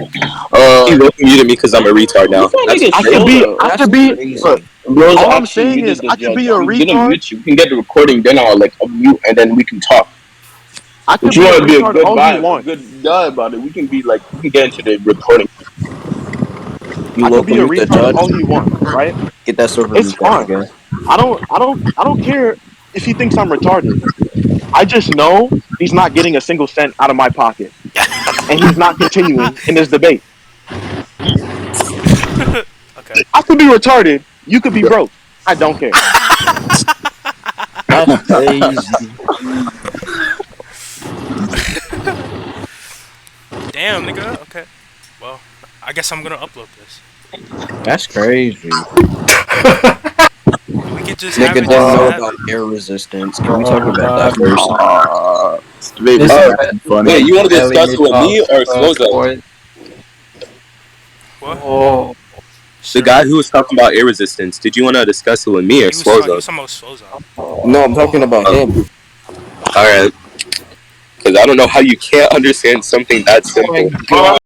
He welcomed you to me because I'm a retard now.
This one
That's
nigga
I
crazy.
could be.
Swozup.
I
That's
could be. Look,
crazy.
Bros,
all I'm
actually, you
saying
did
is
good
I could
job.
be a
We get a
retard.
mute you. We can get the recording, then I'll like unmute and then we can talk.
I
But
could
you
be a
want to be a
retard
good
all you
vibe, a
want.
good guy about it. We can get into the recording.
You
I could be
local
a
mute the
retard
judge.
all he wants, right?
Get that server
It's
mute back
fine.
again.
I don't care if he thinks I'm retarded. I just know he's not getting a single cent out of my pocket, and he's not continuing in this debate.
okay.
I could be retarded. You could be broke. I don't care.
That's crazy.
Damn, nigga. Okay. Well, I guess I'm gonna upload this.
That's crazy.
We could just have
Nigga
it
didn't
just
know
that.
about air resistance. Can we talk
Oh
about that
man,
first?
Wait,
this is
wait, you want to
barely
discuss
made
it with
past
me
the
or
first
Swozo?
point.
What?
Oh,
The
Sir?
guy who was talking about air resistance. Did you want to discuss it with me or
He
Swozo?
was talking about Swozup.
No, I'm talking about
Oh,
him.
all right. Because I don't know how you can't understand something that
Oh my
simple.
god.